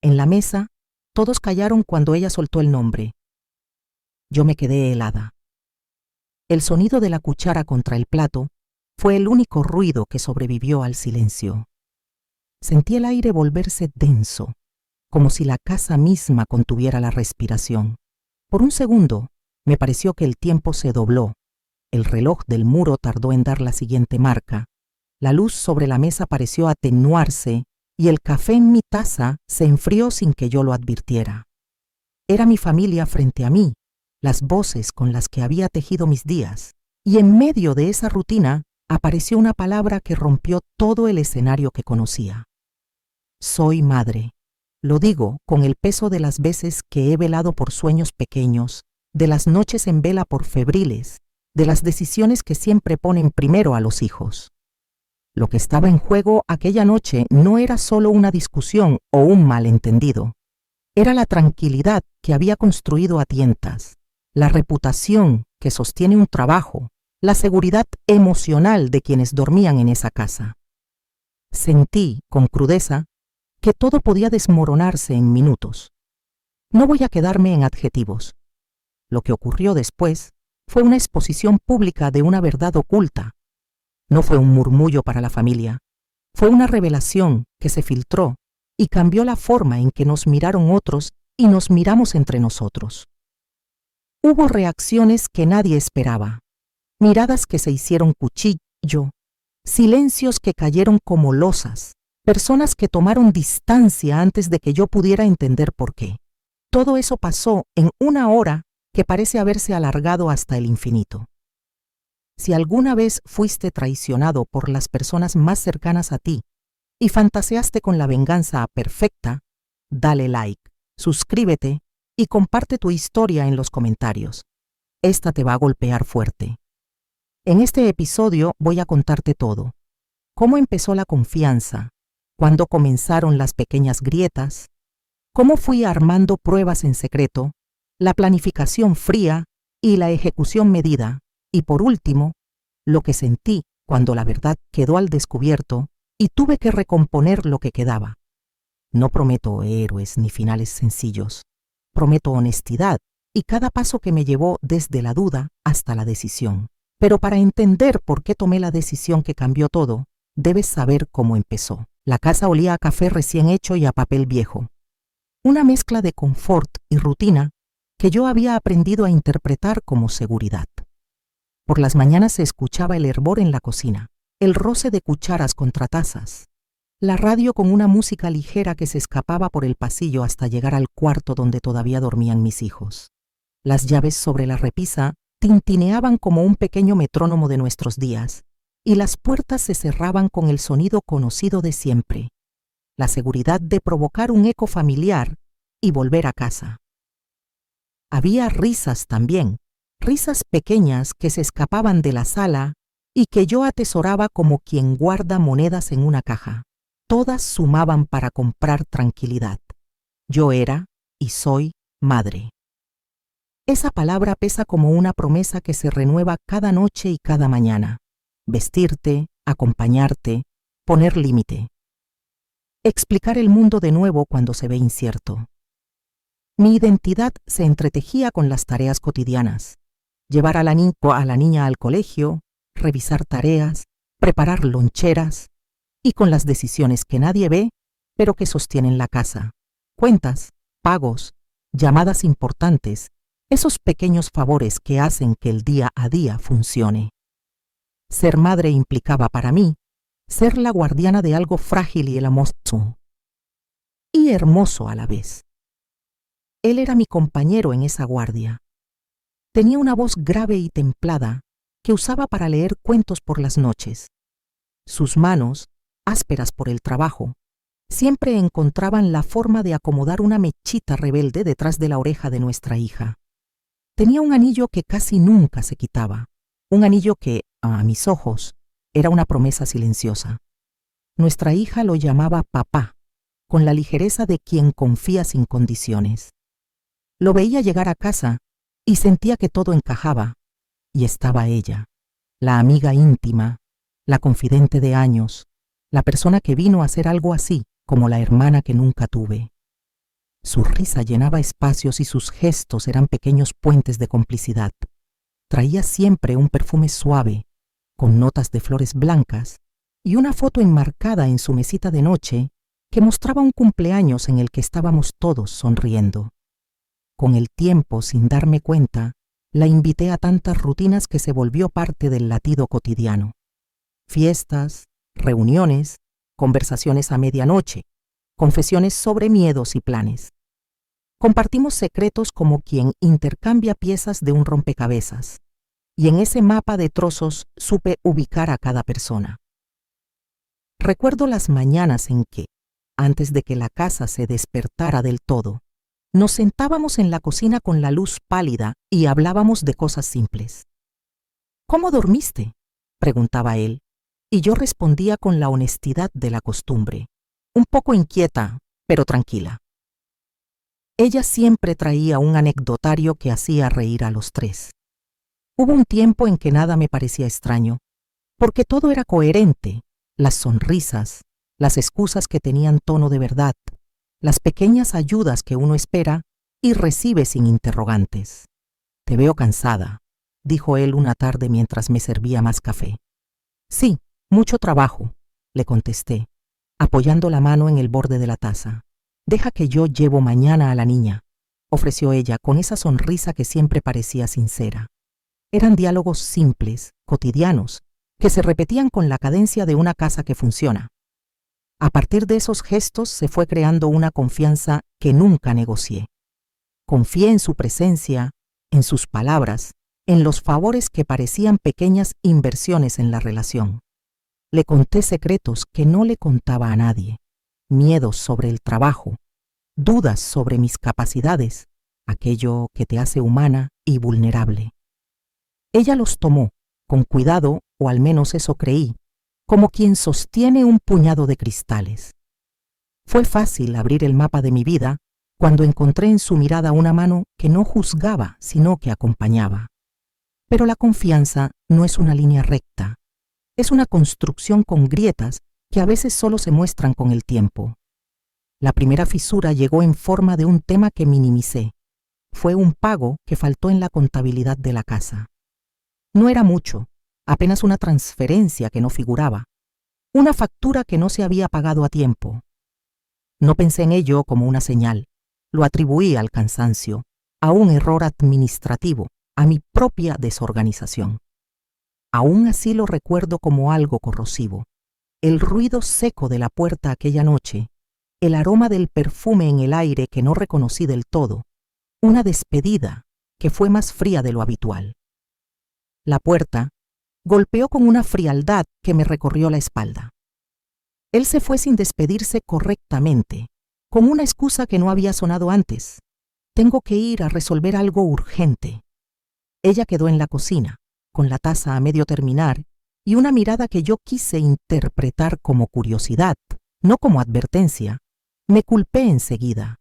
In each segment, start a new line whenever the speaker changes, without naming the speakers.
En la mesa, todos callaron cuando ella soltó el nombre. Yo me quedé helada. El sonido de la cuchara contra el plato fue el único ruido que sobrevivió al silencio. Sentí el aire volverse denso, como si la casa misma contuviera la respiración. Por un segundo, me pareció que el tiempo se dobló. El reloj del muro tardó en dar la siguiente marca. La luz sobre la mesa pareció atenuarse y el café en mi taza se enfrió sin que yo lo advirtiera. Era mi familia frente a mí, las voces con las que había tejido mis días, y en medio de esa rutina apareció una palabra que rompió todo el escenario que conocía. Soy madre. Lo digo con el peso de las veces que he velado por sueños pequeños, de las noches en vela por febriles, de las decisiones que siempre ponen primero a los hijos. Lo que estaba en juego aquella noche no era solo una discusión o un malentendido. Era la tranquilidad que había construido a tientas, la reputación que sostiene un trabajo, la seguridad emocional de quienes dormían en esa casa. Sentí, con crudeza, que todo podía desmoronarse en minutos. No voy a quedarme en adjetivos. Lo que ocurrió después fue una exposición pública de una verdad oculta. No fue un murmullo para la familia. Fue una revelación que se filtró y cambió la forma en que nos miraron otros y nos miramos entre nosotros. Hubo reacciones que nadie esperaba, miradas que se hicieron cuchillo, silencios que cayeron como losas, personas que tomaron distancia antes de que yo pudiera entender por qué. Todo eso pasó en una hora que parece haberse alargado hasta el infinito. Si alguna vez fuiste traicionado por las personas más cercanas a ti y fantaseaste con la venganza perfecta, dale like, suscríbete y comparte tu historia en los comentarios. Esta te va a golpear fuerte. En este episodio voy a contarte todo. Cómo empezó la confianza, cuándo comenzaron las pequeñas grietas, cómo fui armando pruebas en secreto, la planificación fría y la ejecución medida, y por último, lo que sentí cuando la verdad quedó al descubierto y tuve que recomponer lo que quedaba. No prometo héroes ni finales sencillos. Prometo honestidad y cada paso que me llevó desde la duda hasta la decisión. Pero para entender por qué tomé la decisión que cambió todo, debes saber cómo empezó. La casa olía a café recién hecho y a papel viejo. Una mezcla de confort y rutina que yo había aprendido a interpretar como seguridad. Por las mañanas se escuchaba el hervor en la cocina, el roce de cucharas contra tazas, la radio con una música ligera que se escapaba por el pasillo hasta llegar al cuarto donde todavía dormían mis hijos. Las llaves sobre la repisa tintineaban como un pequeño metrónomo de nuestros días, y las puertas se cerraban con el sonido conocido de siempre, la seguridad de provocar un eco familiar y volver a casa. Había risas también, risas pequeñas que se escapaban de la sala y que yo atesoraba como quien guarda monedas en una caja. Todas sumaban para comprar tranquilidad. Yo era y soy madre. Esa palabra pesa como una promesa que se renueva cada noche y cada mañana. Vestirte, acompañarte, poner límite. Explicar el mundo de nuevo cuando se ve incierto. Mi identidad se entretejía con las tareas cotidianas. Llevar a la niña al colegio, revisar tareas, preparar loncheras y con las decisiones que nadie ve, pero que sostienen la casa. Cuentas, pagos, llamadas importantes, esos pequeños favores que hacen que el día a día funcione. Ser madre implicaba para mí ser la guardiana de algo frágil y hermoso. Y hermoso a la vez. Él era mi compañero en esa guardia. Tenía una voz grave y templada que usaba para leer cuentos por las noches. Sus manos, ásperas por el trabajo, siempre encontraban la forma de acomodar una mechita rebelde detrás de la oreja de nuestra hija. Tenía un anillo que casi nunca se quitaba, un anillo que, a mis ojos, era una promesa silenciosa. Nuestra hija lo llamaba papá, con la ligereza de quien confía sin condiciones. Lo veía llegar a casa y sentía que todo encajaba, y estaba ella, la amiga íntima, la confidente de años, la persona que vino a ser algo así como la hermana que nunca tuve. Su risa llenaba espacios y sus gestos eran pequeños puentes de complicidad. Traía siempre un perfume suave, con notas de flores blancas, y una foto enmarcada en su mesita de noche que mostraba un cumpleaños en el que estábamos todos sonriendo. Con el tiempo, sin darme cuenta, la invité a tantas rutinas que se volvió parte del latido cotidiano. Fiestas, reuniones, conversaciones a medianoche, confesiones sobre miedos y planes. Compartimos secretos como quien intercambia piezas de un rompecabezas, y en ese mapa de trozos supe ubicar a cada persona. Recuerdo las mañanas en que, antes de que la casa se despertara del todo, nos sentábamos en la cocina con la luz pálida y hablábamos de cosas simples. ¿Cómo dormiste?, preguntaba él, y yo respondía con la honestidad de la costumbre, un poco inquieta, pero tranquila. Ella siempre traía un anecdotario que hacía reír a los tres. Hubo un tiempo en que nada me parecía extraño, porque todo era coherente, las sonrisas, las excusas que tenían tono de verdad, las pequeñas ayudas que uno espera y recibe sin interrogantes. «Te veo cansada», dijo él una tarde mientras me servía más café. «Sí, mucho trabajo», le contesté, apoyando la mano en el borde de la taza. «Deja que yo llevo mañana a la niña», ofreció ella con esa sonrisa que siempre parecía sincera. Eran diálogos simples, cotidianos, que se repetían con la cadencia de una casa que funciona. A partir de esos gestos se fue creando una confianza que nunca negocié. Confié en su presencia, en sus palabras, en los favores que parecían pequeñas inversiones en la relación. Le conté secretos que no le contaba a nadie, miedos sobre el trabajo, dudas sobre mis capacidades, aquello que te hace humana y vulnerable. Ella los tomó, con cuidado, o al menos eso creí, como quien sostiene un puñado de cristales. Fue fácil abrir el mapa de mi vida cuando encontré en su mirada una mano que no juzgaba, sino que acompañaba. Pero la confianza no es una línea recta, es una construcción con grietas que a veces solo se muestran con el tiempo. La primera fisura llegó en forma de un tema que minimicé. Fue un pago que faltó en la contabilidad de la casa. No era mucho, apenas una transferencia que no figuraba, una factura que no se había pagado a tiempo. No pensé en ello como una señal, lo atribuí al cansancio, a un error administrativo, a mi propia desorganización. Aún así lo recuerdo como algo corrosivo. El ruido seco de la puerta aquella noche, el aroma del perfume en el aire que no reconocí del todo, una despedida que fue más fría de lo habitual. La puerta golpeó con una frialdad que me recorrió la espalda. Él se fue sin despedirse correctamente, con una excusa que no había sonado antes. «Tengo que ir a resolver algo urgente». Ella quedó en la cocina, con la taza a medio terminar y una mirada que yo quise interpretar como curiosidad, no como advertencia. Me culpé enseguida.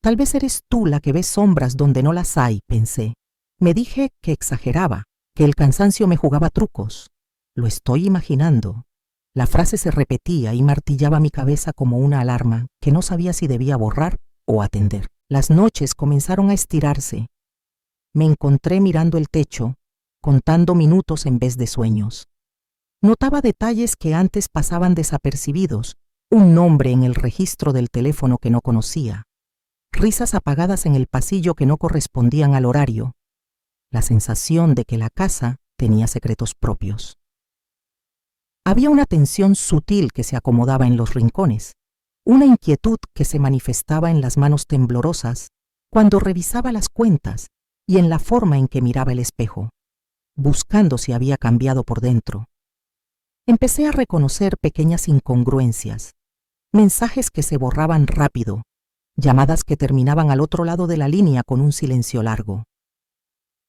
«Tal vez eres tú la que ve sombras donde no las hay», pensé. Me dije que exageraba, que el cansancio me jugaba trucos. Lo estoy imaginando. La frase se repetía y martillaba mi cabeza como una alarma que no sabía si debía borrar o atender. Las noches comenzaron a estirarse. Me encontré mirando el techo, contando minutos en vez de sueños. Notaba detalles que antes pasaban desapercibidos, un nombre en el registro del teléfono que no conocía, risas apagadas en el pasillo que no correspondían al horario, la sensación de que la casa tenía secretos propios. Había una tensión sutil que se acomodaba en los rincones, una inquietud que se manifestaba en las manos temblorosas cuando revisaba las cuentas y en la forma en que miraba el espejo, buscando si había cambiado por dentro. Empecé a reconocer pequeñas incongruencias, mensajes que se borraban rápido, llamadas que terminaban al otro lado de la línea con un silencio largo.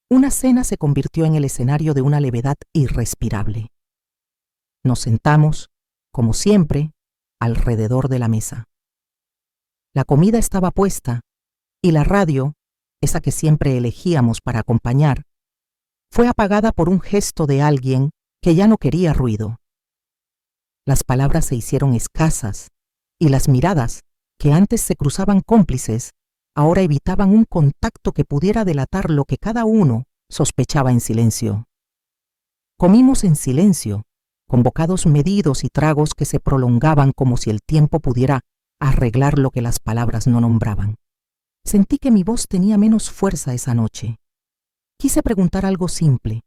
Una cena se convirtió en el escenario de una levedad irrespirable. Nos sentamos, como siempre, alrededor de la mesa. La comida estaba puesta y la radio, esa que siempre elegíamos para acompañar, fue apagada por un gesto de alguien que ya no quería ruido. Las palabras se hicieron escasas y las miradas, que antes se cruzaban cómplices, ahora evitaban un contacto que pudiera delatar lo que cada uno sospechaba en silencio. Comimos en silencio, con bocados medidos y tragos que se prolongaban como si el tiempo pudiera arreglar lo que las palabras no nombraban. Sentí que mi voz tenía menos fuerza esa noche. Quise preguntar algo simple.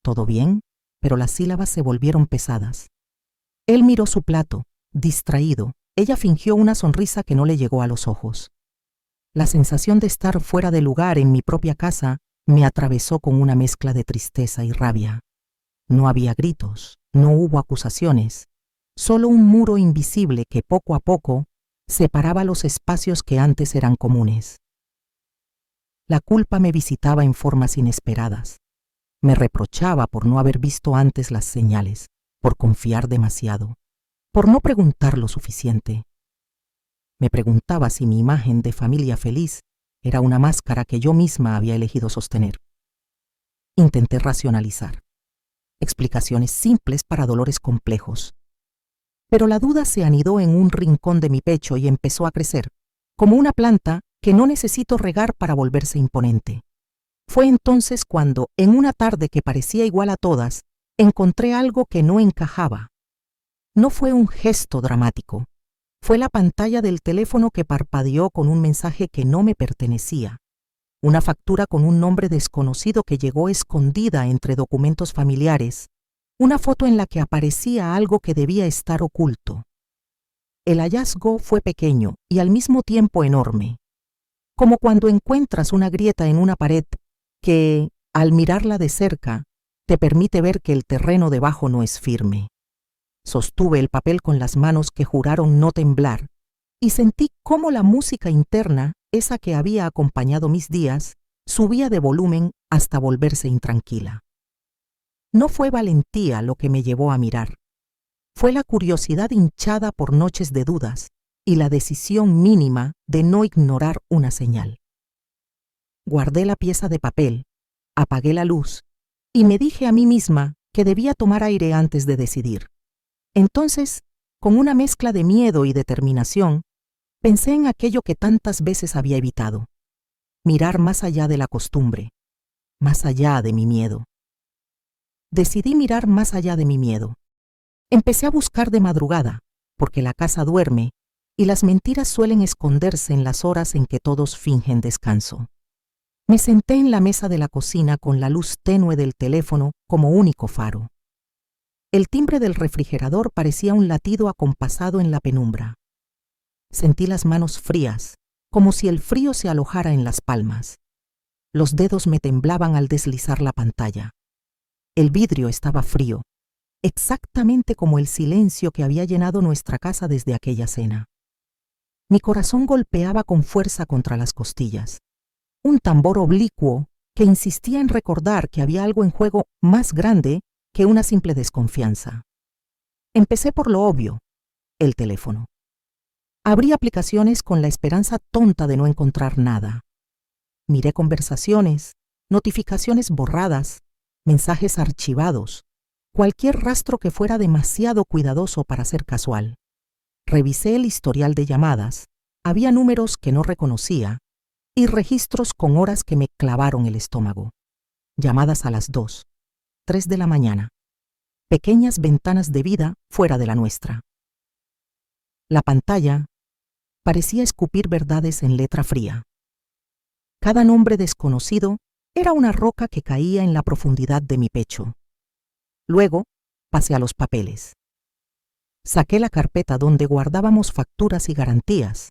¿Todo bien? Pero las sílabas se volvieron pesadas. Él miró su plato, distraído. Ella fingió una sonrisa que no le llegó a los ojos. La sensación de estar fuera de lugar en mi propia casa me atravesó con una mezcla de tristeza y rabia. No había gritos, no hubo acusaciones, solo un muro invisible que poco a poco separaba los espacios que antes eran comunes. La culpa me visitaba en formas inesperadas. Me reprochaba por no haber visto antes las señales, por confiar demasiado, por no preguntar lo suficiente. Me preguntaba si mi imagen de familia feliz era una máscara que yo misma había elegido sostener. Intenté racionalizar. Explicaciones simples para dolores complejos. Pero la duda se anidó en un rincón de mi pecho y empezó a crecer, como una planta que no necesito regar para volverse imponente. Fue entonces cuando, en una tarde que parecía igual a todas, encontré algo que no encajaba. No fue un gesto dramático. Fue la pantalla del teléfono que parpadeó con un mensaje que no me pertenecía. Una factura con un nombre desconocido que llegó escondida entre documentos familiares. Una foto en la que aparecía algo que debía estar oculto. El hallazgo fue pequeño y al mismo tiempo enorme. Como cuando encuentras una grieta en una pared que, al mirarla de cerca, te permite ver que el terreno debajo no es firme. Sostuve el papel con las manos que juraron no temblar y sentí cómo la música interna, esa que había acompañado mis días, subía de volumen hasta volverse intranquila. No fue valentía lo que me llevó a mirar. Fue la curiosidad hinchada por noches de dudas y la decisión mínima de no ignorar una señal. Guardé la pieza de papel, apagué la luz y me dije a mí misma que debía tomar aire antes de decidir. Entonces, con una mezcla de miedo y determinación, pensé en aquello que tantas veces había evitado: mirar más allá de la costumbre, más allá de mi miedo. Decidí mirar más allá de mi miedo. Empecé a buscar de madrugada, porque la casa duerme y las mentiras suelen esconderse en las horas en que todos fingen descanso. Me senté en la mesa de la cocina con la luz tenue del teléfono como único faro. El timbre del refrigerador parecía un latido acompasado en la penumbra. Sentí las manos frías, como si el frío se alojara en las palmas. Los dedos me temblaban al deslizar la pantalla. El vidrio estaba frío, exactamente como el silencio que había llenado nuestra casa desde aquella cena. Mi corazón golpeaba con fuerza contra las costillas. Un tambor oblicuo que insistía en recordar que había algo en juego más grande que una simple desconfianza. Empecé por lo obvio: el teléfono. Abrí aplicaciones con la esperanza tonta de no encontrar nada. Miré conversaciones, notificaciones borradas, mensajes archivados, cualquier rastro que fuera demasiado cuidadoso para ser casual. Revisé el historial de llamadas. Había números que no reconocía y registros con horas que me clavaron el estómago. Llamadas a las 2, 3 de la mañana. Pequeñas ventanas de vida fuera de la nuestra. La pantalla parecía escupir verdades en letra fría. Cada nombre desconocido era una roca que caía en la profundidad de mi pecho. Luego pasé a los papeles. Saqué la carpeta donde guardábamos facturas y garantías.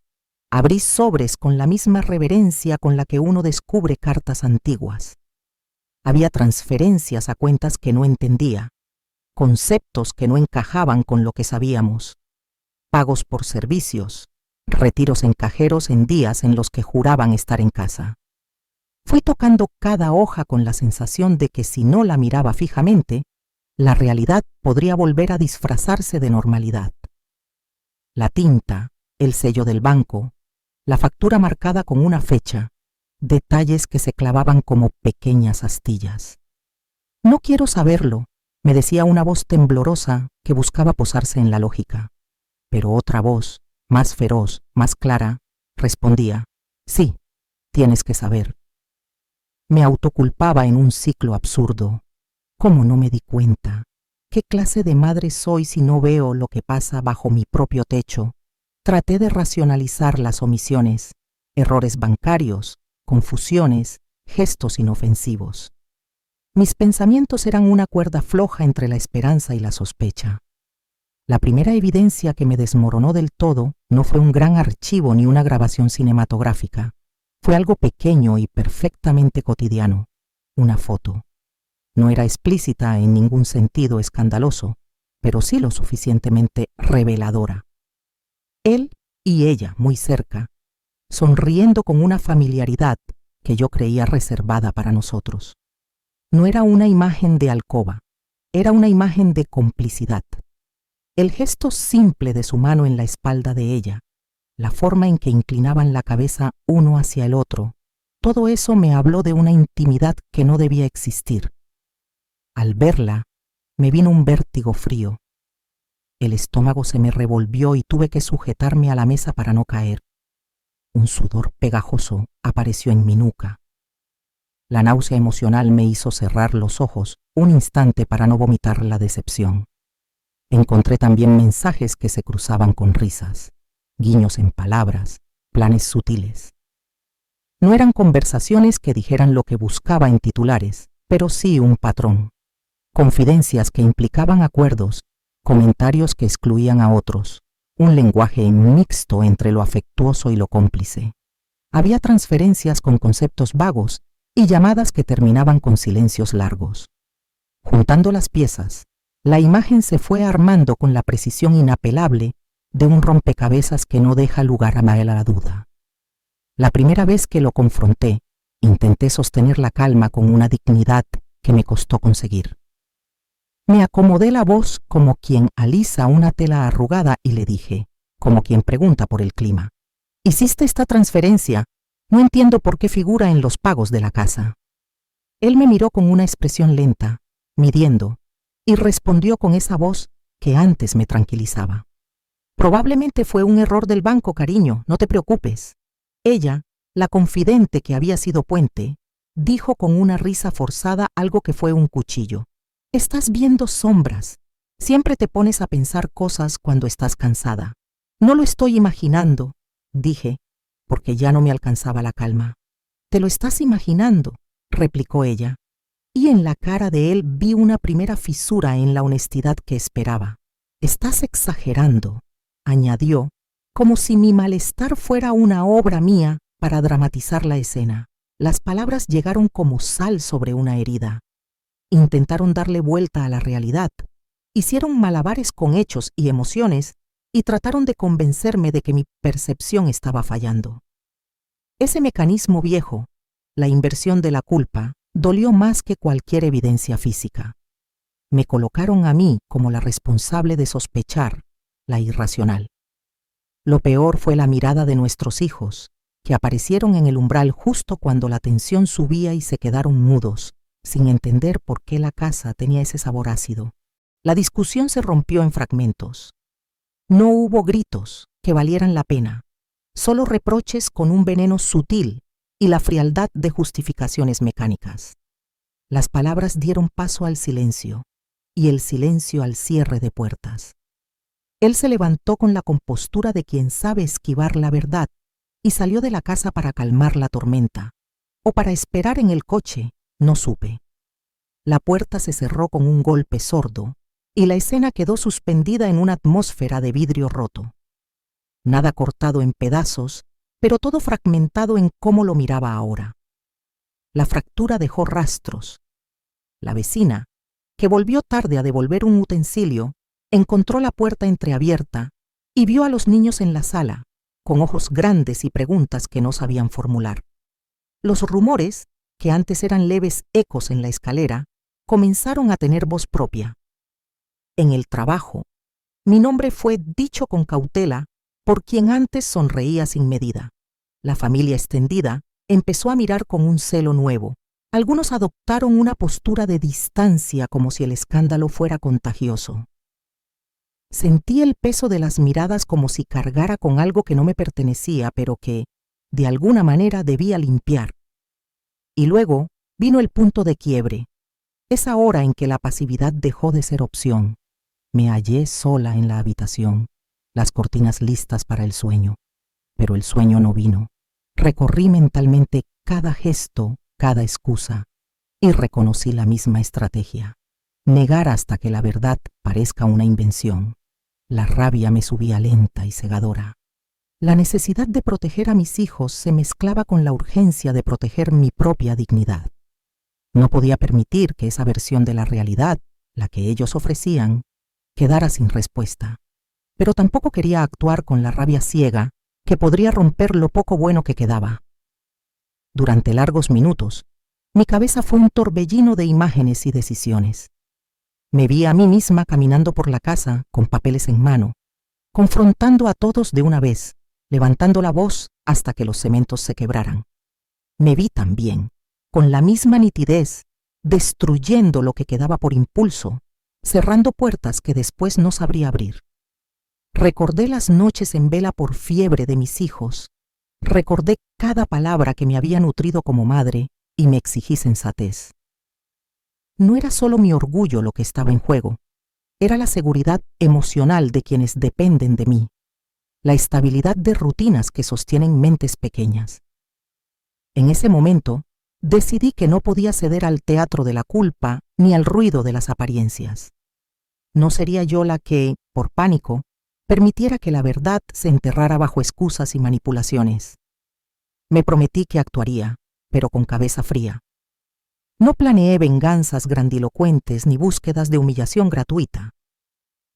Abrí sobres con la misma reverencia con la que uno descubre cartas antiguas. Había transferencias a cuentas que no entendía, conceptos que no encajaban con lo que sabíamos, pagos por servicios, retiros en cajeros en días en los que juraban estar en casa. Fui tocando cada hoja con la sensación de que si no la miraba fijamente, la realidad podría volver a disfrazarse de normalidad. La tinta, el sello del banco, la factura marcada con una fecha, detalles que se clavaban como pequeñas astillas. No quiero saberlo, me decía una voz temblorosa que buscaba posarse en la lógica. Pero otra voz, más feroz, más clara, respondía: sí, Tienes que saber. Me autoculpaba en un ciclo absurdo. ¿Cómo no me di cuenta? ¿Qué clase de madre soy si no veo lo que pasa bajo mi propio techo? Traté de racionalizar las omisiones, errores bancarios, confusiones, gestos inofensivos. Mis pensamientos eran una cuerda floja entre la esperanza y la sospecha. La primera evidencia que me desmoronó del todo no fue un gran archivo ni una grabación cinematográfica. Fue algo pequeño y perfectamente cotidiano, una foto. No era explícita en ningún sentido escandaloso, pero sí lo suficientemente reveladora. Él y ella muy cerca, sonriendo con una familiaridad que yo creía reservada para nosotros. No era una imagen de alcoba, era una imagen de complicidad. El gesto simple de su mano en la espalda de ella, la forma en que inclinaban la cabeza uno hacia el otro, todo eso me habló de una intimidad que no debía existir. Al verla, me vino un vértigo frío. El estómago se me revolvió y tuve que sujetarme a la mesa para no caer. Un sudor pegajoso apareció en mi nuca. La náusea emocional me hizo cerrar los ojos un instante para no vomitar la decepción. Encontré también mensajes que se cruzaban con risas, guiños en palabras, planes sutiles. No eran conversaciones que dijeran lo que buscaba en titulares, pero sí un patrón. Confidencias que implicaban acuerdos, comentarios que excluían a otros, un lenguaje mixto entre lo afectuoso y lo cómplice. Había transferencias con conceptos vagos y llamadas que terminaban con silencios largos. Juntando las piezas, la imagen se fue armando con la precisión inapelable de un rompecabezas que no deja lugar a la duda. La primera vez que lo confronté, intenté sostener la calma con una dignidad que me costó conseguir. Me acomodé la voz como quien alisa una tela arrugada y le dije, como quien pregunta por el clima: «¿Hiciste esta transferencia? No entiendo por qué figura en los pagos de la casa». Él me miró con una expresión lenta, midiendo, y respondió con esa voz que antes me tranquilizaba: «Probablemente fue un error del banco, cariño, no te preocupes». Ella, la confidente que había sido puente, dijo con una risa forzada algo que fue un cuchillo: «Estás viendo sombras. Siempre te pones a pensar cosas cuando estás cansada». «No lo estoy imaginando», dije, porque ya no me alcanzaba la calma. «Te lo estás imaginando», replicó ella, y en la cara de él vi una primera fisura en la honestidad que esperaba. «Estás exagerando», añadió, como si mi malestar fuera una obra mía para dramatizar la escena. Las palabras llegaron como sal sobre una herida. Intentaron darle vuelta a la realidad, hicieron malabares con hechos y emociones y trataron de convencerme de que mi percepción estaba fallando. Ese mecanismo viejo, la inversión de la culpa, dolió más que cualquier evidencia física. Me colocaron a mí como la responsable de sospechar, la irracional. Lo peor fue la mirada de nuestros hijos, que aparecieron en el umbral justo cuando la tensión subía y se quedaron mudos, sin entender por qué la casa tenía ese sabor ácido. La discusión se rompió en fragmentos. No hubo gritos que valieran la pena, solo reproches con un veneno sutil y la frialdad de justificaciones mecánicas. Las palabras dieron paso al silencio, y el silencio al cierre de puertas. Él se levantó con la compostura de quien sabe esquivar la verdad y salió de la casa para calmar la tormenta, o para esperar en el coche. No supe. La puerta se cerró con un golpe sordo y la escena quedó suspendida en una atmósfera de vidrio roto. Nada cortado en pedazos, pero todo fragmentado en cómo lo miraba ahora. La fractura dejó rastros. La vecina, que volvió tarde a devolver un utensilio, encontró la puerta entreabierta y vio a los niños en la sala, con ojos grandes y preguntas que no sabían formular. Los rumores, que antes eran leves ecos en la escalera, comenzaron a tener voz propia. En el trabajo, mi nombre fue dicho con cautela por quien antes sonreía sin medida. La familia extendida empezó a mirar con un celo nuevo. Algunos adoptaron una postura de distancia como si el escándalo fuera contagioso. Sentí el peso de las miradas como si cargara con algo que no me pertenecía, pero que, de alguna manera debía limpiar. Y luego vino el punto de quiebre, esa hora en que la pasividad dejó de ser opción. Me hallé sola en la habitación, las cortinas listas para el sueño, pero el sueño no vino. Recorrí mentalmente cada gesto, cada excusa, y reconocí la misma estrategia: negar hasta que la verdad parezca una invención. La rabia me subía lenta y cegadora. La necesidad de proteger a mis hijos se mezclaba con la urgencia de proteger mi propia dignidad. No podía permitir que esa versión de la realidad, la que ellos ofrecían, quedara sin respuesta. Pero tampoco quería actuar con la rabia ciega que podría romper lo poco bueno que quedaba. Durante largos minutos, mi cabeza fue un torbellino de imágenes y decisiones. Me vi a mí misma caminando por la casa con papeles en mano, confrontando a todos de una vez, levantando la voz hasta que los cementos se quebraran. Me vi también, con la misma nitidez, destruyendo lo que quedaba por impulso, cerrando puertas que después no sabría abrir. Recordé las noches en vela por fiebre de mis hijos, recordé cada palabra que me había nutrido como madre y me exigí sensatez. No era solo mi orgullo lo que estaba en juego, era la seguridad emocional de quienes dependen de mí, la estabilidad de rutinas que sostienen mentes pequeñas. En ese momento, decidí que no podía ceder al teatro de la culpa ni al ruido de las apariencias. No sería yo la que, por pánico, permitiera que la verdad se enterrara bajo excusas y manipulaciones. Me prometí que actuaría, pero con cabeza fría. No planeé venganzas grandilocuentes ni búsquedas de humillación gratuita.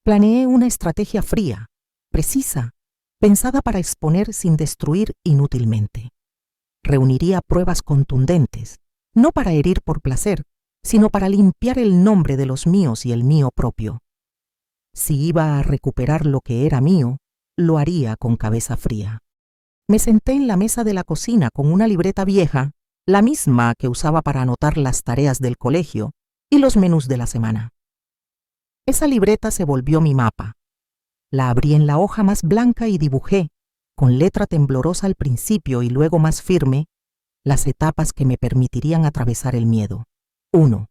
Planeé una estrategia fría, precisa, pensada para exponer sin destruir inútilmente. Reuniría pruebas contundentes, no para herir por placer, sino para limpiar el nombre de los míos y el mío propio. Si iba a recuperar lo que era mío, lo haría con cabeza fría. Me senté en la mesa de la cocina con una libreta vieja, la misma que usaba para anotar las tareas del colegio y los menús de la semana. Esa libreta se volvió mi mapa. La abrí en la hoja más blanca y dibujé, con letra temblorosa al principio y luego más firme, las etapas que me permitirían atravesar el miedo. 1.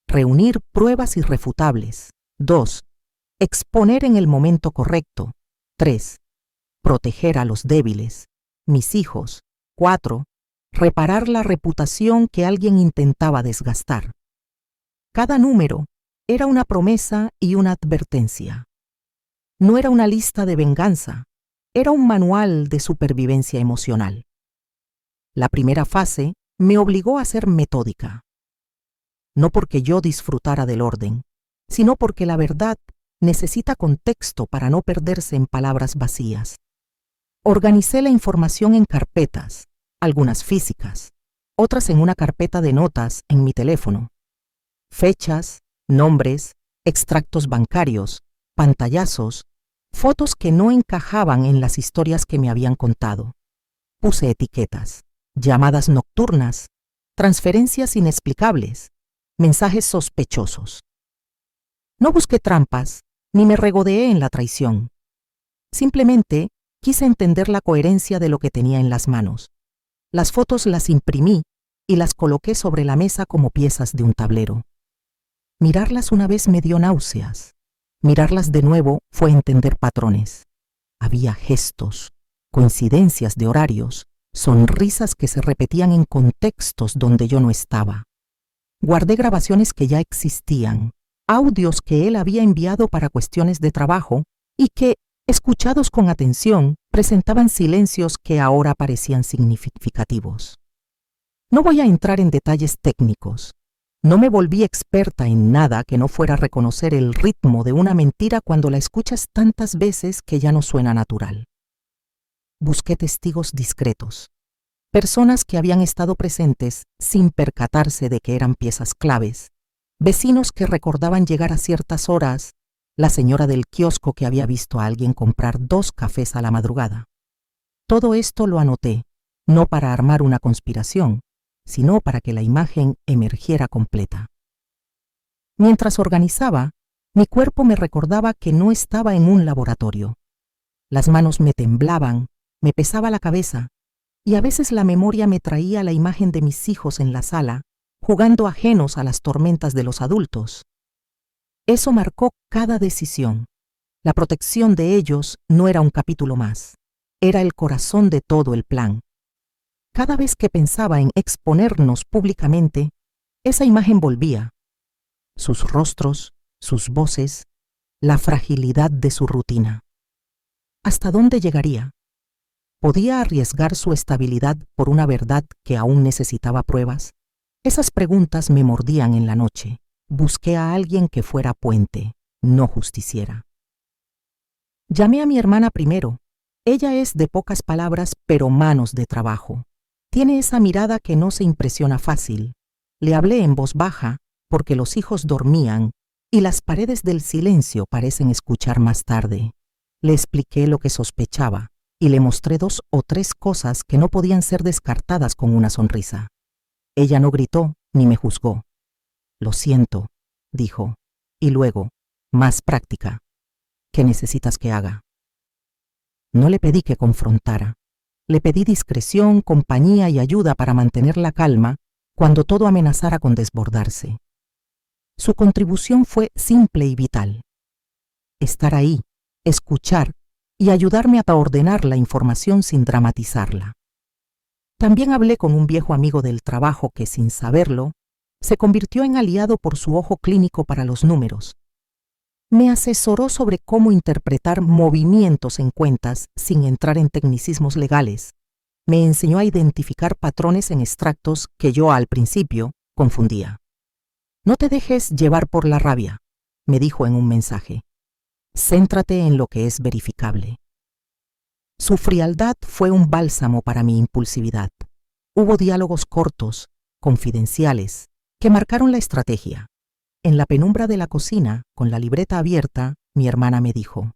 Reunir pruebas irrefutables. 2. Exponer en el momento correcto. 3. Proteger a los débiles, mis hijos. 4. Reparar la reputación que alguien intentaba desgastar. Cada número era una promesa y una advertencia. No era una lista de venganza, era un manual de supervivencia emocional. La primera fase me obligó a ser metódica. No porque yo disfrutara del orden, sino porque la verdad necesita contexto para no perderse en palabras vacías. Organicé la información en carpetas, algunas físicas, otras en una carpeta de notas en mi teléfono. Fechas, nombres, extractos bancarios, pantallazos, fotos que no encajaban en las historias que me habían contado. Puse etiquetas, llamadas nocturnas, transferencias inexplicables, mensajes sospechosos. No busqué trampas, ni me regodeé en la traición. Simplemente quise entender la coherencia de lo que tenía en las manos. Las fotos las imprimí y las coloqué sobre la mesa como piezas de un tablero. Mirarlas una vez me dio náuseas. Mirarlas de nuevo fue entender patrones. Había gestos, coincidencias de horarios, sonrisas que se repetían en contextos donde yo no estaba. Guardé grabaciones que ya existían, audios que él había enviado para cuestiones de trabajo y que, escuchados con atención, presentaban silencios que ahora parecían significativos. No voy a entrar en detalles técnicos. No me volví experta en nada que no fuera reconocer el ritmo de una mentira cuando la escuchas tantas veces que ya no suena natural. Busqué testigos discretos, personas que habían estado presentes sin percatarse de que eran piezas claves, vecinos que recordaban llegar a ciertas horas, la señora del kiosco que había visto a alguien comprar 2 cafés a la madrugada. Todo esto lo anoté, no para armar una conspiración, sino para que la imagen emergiera completa. Mientras organizaba, mi cuerpo me recordaba que no estaba en un laboratorio. Las manos me temblaban, me pesaba la cabeza, y a veces la memoria me traía la imagen de mis hijos en la sala, jugando ajenos a las tormentas de los adultos. Eso marcó cada decisión. La protección de ellos no era un capítulo más, era el corazón de todo el plan. Cada vez que pensaba en exponernos públicamente, esa imagen volvía. Sus rostros, sus voces, la fragilidad de su rutina. ¿Hasta dónde llegaría? ¿Podía arriesgar su estabilidad por una verdad que aún necesitaba pruebas? Esas preguntas me mordían en la noche. Busqué a alguien que fuera puente, no justiciera. Llamé a mi hermana primero. Ella es de pocas palabras, pero manos de trabajo. Tiene esa mirada que no se impresiona fácil. Le hablé en voz baja, porque los hijos dormían y las paredes del silencio parecen escuchar más tarde. Le expliqué lo que sospechaba y le mostré 2 o 3 cosas que no podían ser descartadas con una sonrisa. Ella no gritó ni me juzgó. «Lo siento», dijo, y luego, más práctica. «¿Qué necesitas que haga?» No le pedí que confrontara. Le pedí discreción, compañía y ayuda para mantener la calma cuando todo amenazara con desbordarse. Su contribución fue simple y vital. Estar ahí, escuchar y ayudarme a ordenar la información sin dramatizarla. También hablé con un viejo amigo del trabajo que, sin saberlo, se convirtió en aliado por su ojo clínico para los números. Me asesoró sobre cómo interpretar movimientos en cuentas sin entrar en tecnicismos legales. Me enseñó a identificar patrones en extractos que yo al principio confundía. «No te dejes llevar por la rabia», me dijo en un mensaje. «Céntrate en lo que es verificable». Su frialdad fue un bálsamo para mi impulsividad. Hubo diálogos cortos, confidenciales, que marcaron la estrategia. En la penumbra de la cocina, con la libreta abierta, mi hermana me dijo: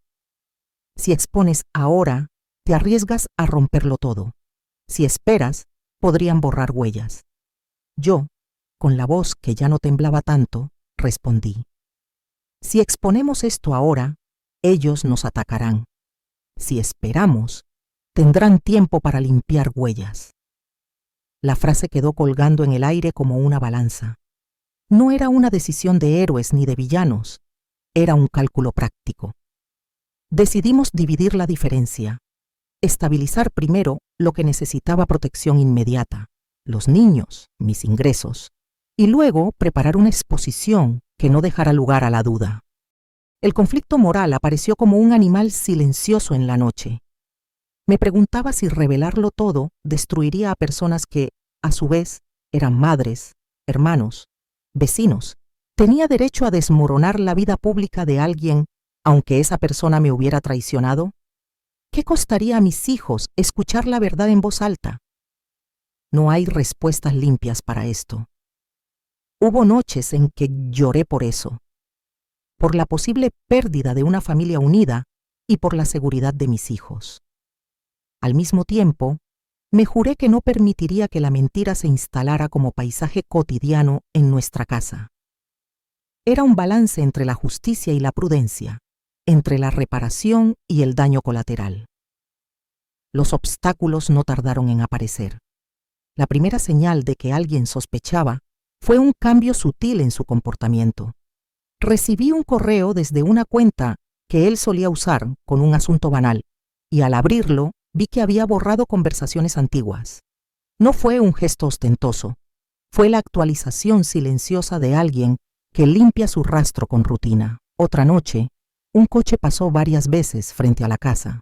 «Si expones ahora, te arriesgas a romperlo todo. Si esperas, podrían borrar huellas». Yo, con la voz que ya no temblaba tanto, respondí: «Si exponemos esto ahora, ellos nos atacarán. Si esperamos, tendrán tiempo para limpiar huellas». La frase quedó colgando en el aire como una balanza. No era una decisión de héroes ni de villanos, era un cálculo práctico. Decidimos dividir la diferencia, estabilizar primero lo que necesitaba protección inmediata, los niños, mis ingresos, y luego preparar una exposición que no dejara lugar a la duda. El conflicto moral apareció como un animal silencioso en la noche. Me preguntaba si revelarlo todo destruiría a personas que, a su vez, eran madres, hermanos, vecinos. ¿Tenía derecho a desmoronar la vida pública de alguien, aunque esa persona me hubiera traicionado? ¿Qué costaría a mis hijos escuchar la verdad en voz alta? No hay respuestas limpias para esto. Hubo noches en que lloré por eso, por la posible pérdida de una familia unida y por la seguridad de mis hijos. Al mismo tiempo, me juré que no permitiría que la mentira se instalara como paisaje cotidiano en nuestra casa. Era un balance entre la justicia y la prudencia, entre la reparación y el daño colateral. Los obstáculos no tardaron en aparecer. La primera señal de que alguien sospechaba fue un cambio sutil en su comportamiento. Recibí un correo desde una cuenta que él solía usar con un asunto banal, y al abrirlo vi que había borrado conversaciones antiguas. No fue un gesto ostentoso, fue la actualización silenciosa de alguien que limpia su rastro con rutina. Otra noche, un coche pasó varias veces frente a la casa.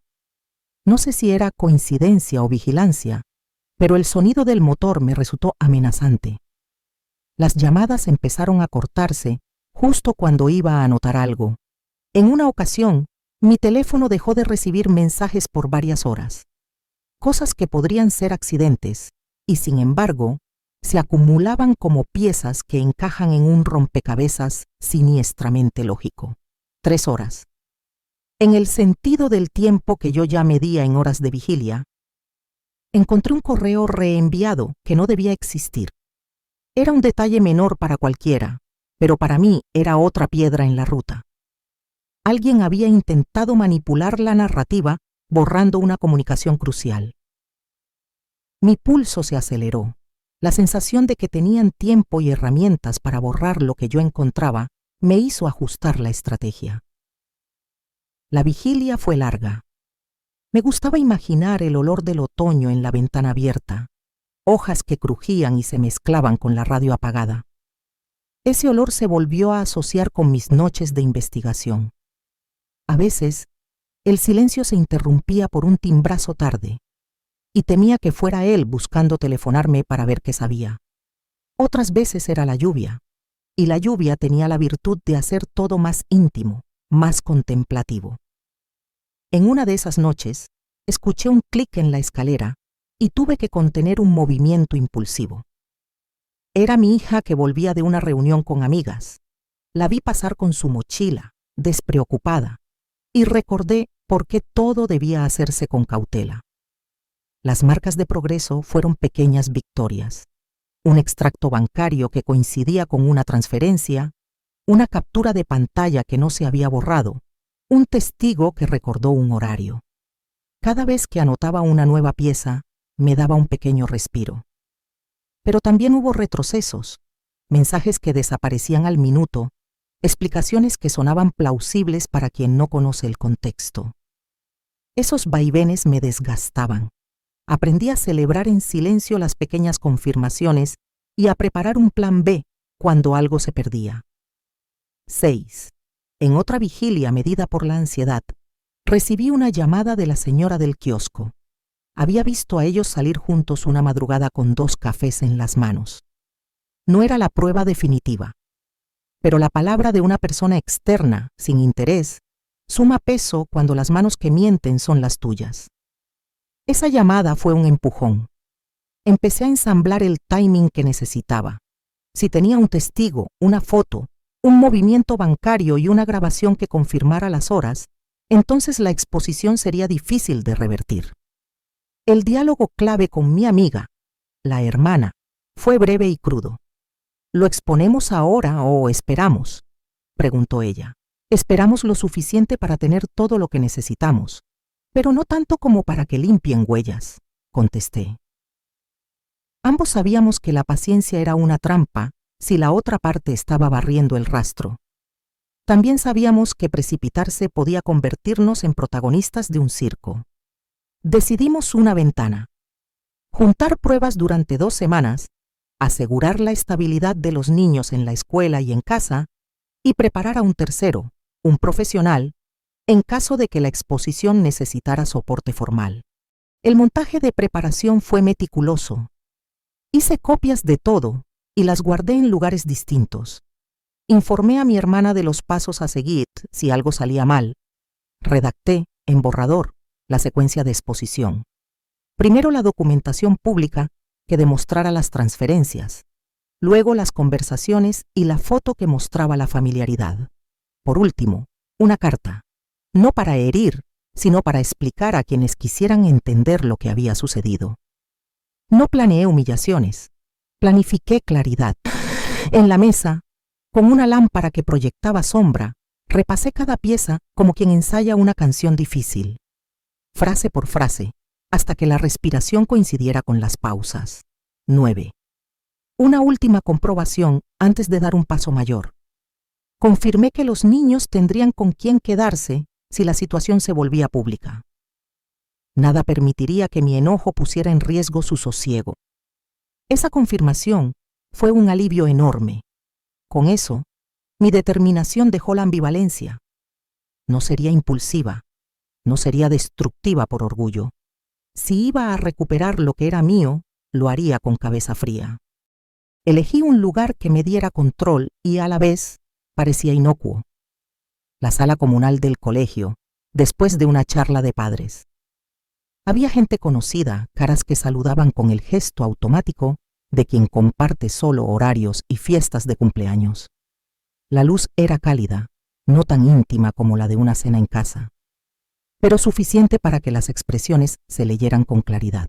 No sé si era coincidencia o vigilancia, pero el sonido del motor me resultó amenazante. Las llamadas empezaron a cortarse justo cuando iba a anotar algo. En una ocasión, mi teléfono dejó de recibir mensajes por varias horas. Cosas que podrían ser accidentes, y sin embargo, se acumulaban como piezas que encajan en un rompecabezas siniestramente lógico. 3 horas. En el sentido del tiempo que yo ya medía en horas de vigilia, encontré un correo reenviado que no debía existir. Era un detalle menor para cualquiera, pero para mí era otra piedra en la ruta. Alguien había intentado manipular la narrativa borrando una comunicación crucial. Mi pulso se aceleró. La sensación de que tenían tiempo y herramientas para borrar lo que yo encontraba me hizo ajustar la estrategia. La vigilia fue larga. Me gustaba imaginar el olor del otoño en la ventana abierta, hojas que crujían y se mezclaban con la radio apagada. Ese olor se volvió a asociar con mis noches de investigación. A veces, el silencio se interrumpía por un timbrazo tarde, y temía que fuera él buscando telefonarme para ver qué sabía. Otras veces era la lluvia, y la lluvia tenía la virtud de hacer todo más íntimo, más contemplativo. En una de esas noches, escuché un clic en la escalera y tuve que contener un movimiento impulsivo. Era mi hija que volvía de una reunión con amigas. La vi pasar con su mochila, despreocupada, y recordé por qué todo debía hacerse con cautela. Las marcas de progreso fueron pequeñas victorias. Un extracto bancario que coincidía con una transferencia, una captura de pantalla que no se había borrado, un testigo que recordó un horario. Cada vez que anotaba una nueva pieza, me daba un pequeño respiro. Pero también hubo retrocesos, mensajes que desaparecían al minuto, explicaciones que sonaban plausibles para quien no conoce el contexto. Esos vaivenes me desgastaban. Aprendí a celebrar en silencio las pequeñas confirmaciones y a preparar un plan B cuando algo se perdía. 6. En otra vigilia medida por la ansiedad, recibí una llamada de la señora del kiosco. Había visto a ellos salir juntos una madrugada con 2 cafés en las manos. No era la prueba definitiva, pero la palabra de una persona externa, sin interés, suma peso cuando las manos que mienten son las tuyas. Esa llamada fue un empujón. Empecé a ensamblar el timing que necesitaba. Si tenía un testigo, una foto, un movimiento bancario y una grabación que confirmara las horas, entonces la exposición sería difícil de revertir. El diálogo clave con mi amiga, la hermana, fue breve y crudo. ¿Lo exponemos ahora o esperamos?, preguntó ella. Esperamos lo suficiente para tener todo lo que necesitamos, pero no tanto como para que limpien huellas, contesté. Ambos sabíamos que la paciencia era una trampa si la otra parte estaba barriendo el rastro. También sabíamos que precipitarse podía convertirnos en protagonistas de un circo. Decidimos una ventana. Juntar pruebas durante 2 semanas, asegurar la estabilidad de los niños en la escuela y en casa, y preparar a un tercero, un profesional, en caso de que la exposición necesitara soporte formal. El montaje de preparación fue meticuloso. Hice copias de todo y las guardé en lugares distintos. Informé a mi hermana de los pasos a seguir si algo salía mal. Redacté, en borrador, la secuencia de exposición. Primero la documentación pública que demostrara las transferencias. Luego las conversaciones y la foto que mostraba la familiaridad. Por último, una carta. No para herir, sino para explicar a quienes quisieran entender lo que había sucedido. No planeé humillaciones, planifiqué claridad. En la mesa, con una lámpara que proyectaba sombra, repasé cada pieza como quien ensaya una canción difícil, frase por frase, hasta que la respiración coincidiera con las pausas. 9. Una última comprobación antes de dar un paso mayor. Confirmé que los niños tendrían con quién quedarse si la situación se volvía pública. Nada permitiría que mi enojo pusiera en riesgo su sosiego. Esa confirmación fue un alivio enorme. Con eso, mi determinación dejó la ambivalencia. No sería impulsiva, no sería destructiva por orgullo. Si iba a recuperar lo que era mío, lo haría con cabeza fría. Elegí un lugar que me diera control y a la vez parecía inocuo. La sala comunal del colegio, después de una charla de padres. Había gente conocida, caras que saludaban con el gesto automático de quien comparte solo horarios y fiestas de cumpleaños. La luz era cálida, no tan íntima como la de una cena en casa, pero suficiente para que las expresiones se leyeran con claridad.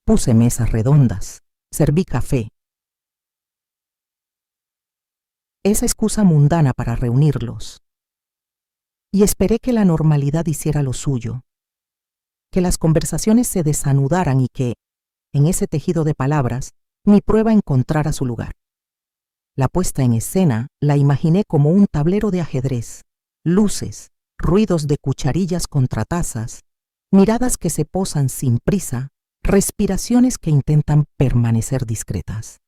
Puse mesas redondas, serví café. Esa excusa mundana para reunirlos. Y esperé que la normalidad hiciera lo suyo, que las conversaciones se desanudaran y que, en ese tejido de palabras, mi prueba encontrara su lugar. La puesta en escena la imaginé como un tablero de ajedrez, luces, ruidos de cucharillas contra tazas, miradas que se posan sin prisa, respiraciones que intentan permanecer discretas.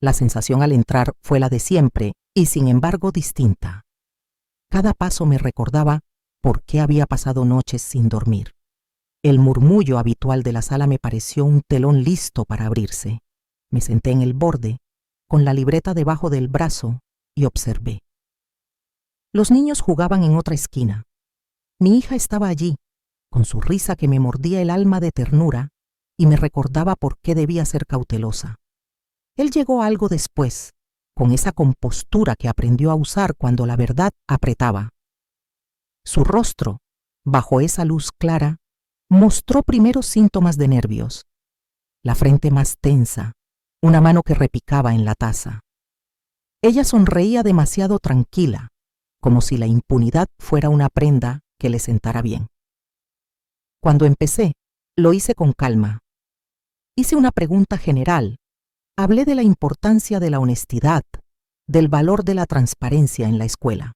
La sensación al entrar fue la de siempre y sin embargo distinta. Cada paso me recordaba por qué había pasado noches sin dormir. El murmullo habitual de la sala me pareció un telón listo para abrirse. Me senté en el borde, con la libreta debajo del brazo, y observé. Los niños jugaban en otra esquina. Mi hija estaba allí, con su risa que me mordía el alma de ternura y me recordaba por qué debía ser cautelosa. Él llegó algo después, con esa compostura que aprendió a usar cuando la verdad apretaba. Su rostro, bajo esa luz clara, mostró primero síntomas de nervios. La frente más tensa, una mano que repicaba en la taza. Ella sonreía demasiado tranquila, como si la impunidad fuera una prenda que le sentara bien. Cuando empecé, lo hice con calma. Hice una pregunta general. Hablé de la importancia de la honestidad, del valor de la transparencia en la escuela.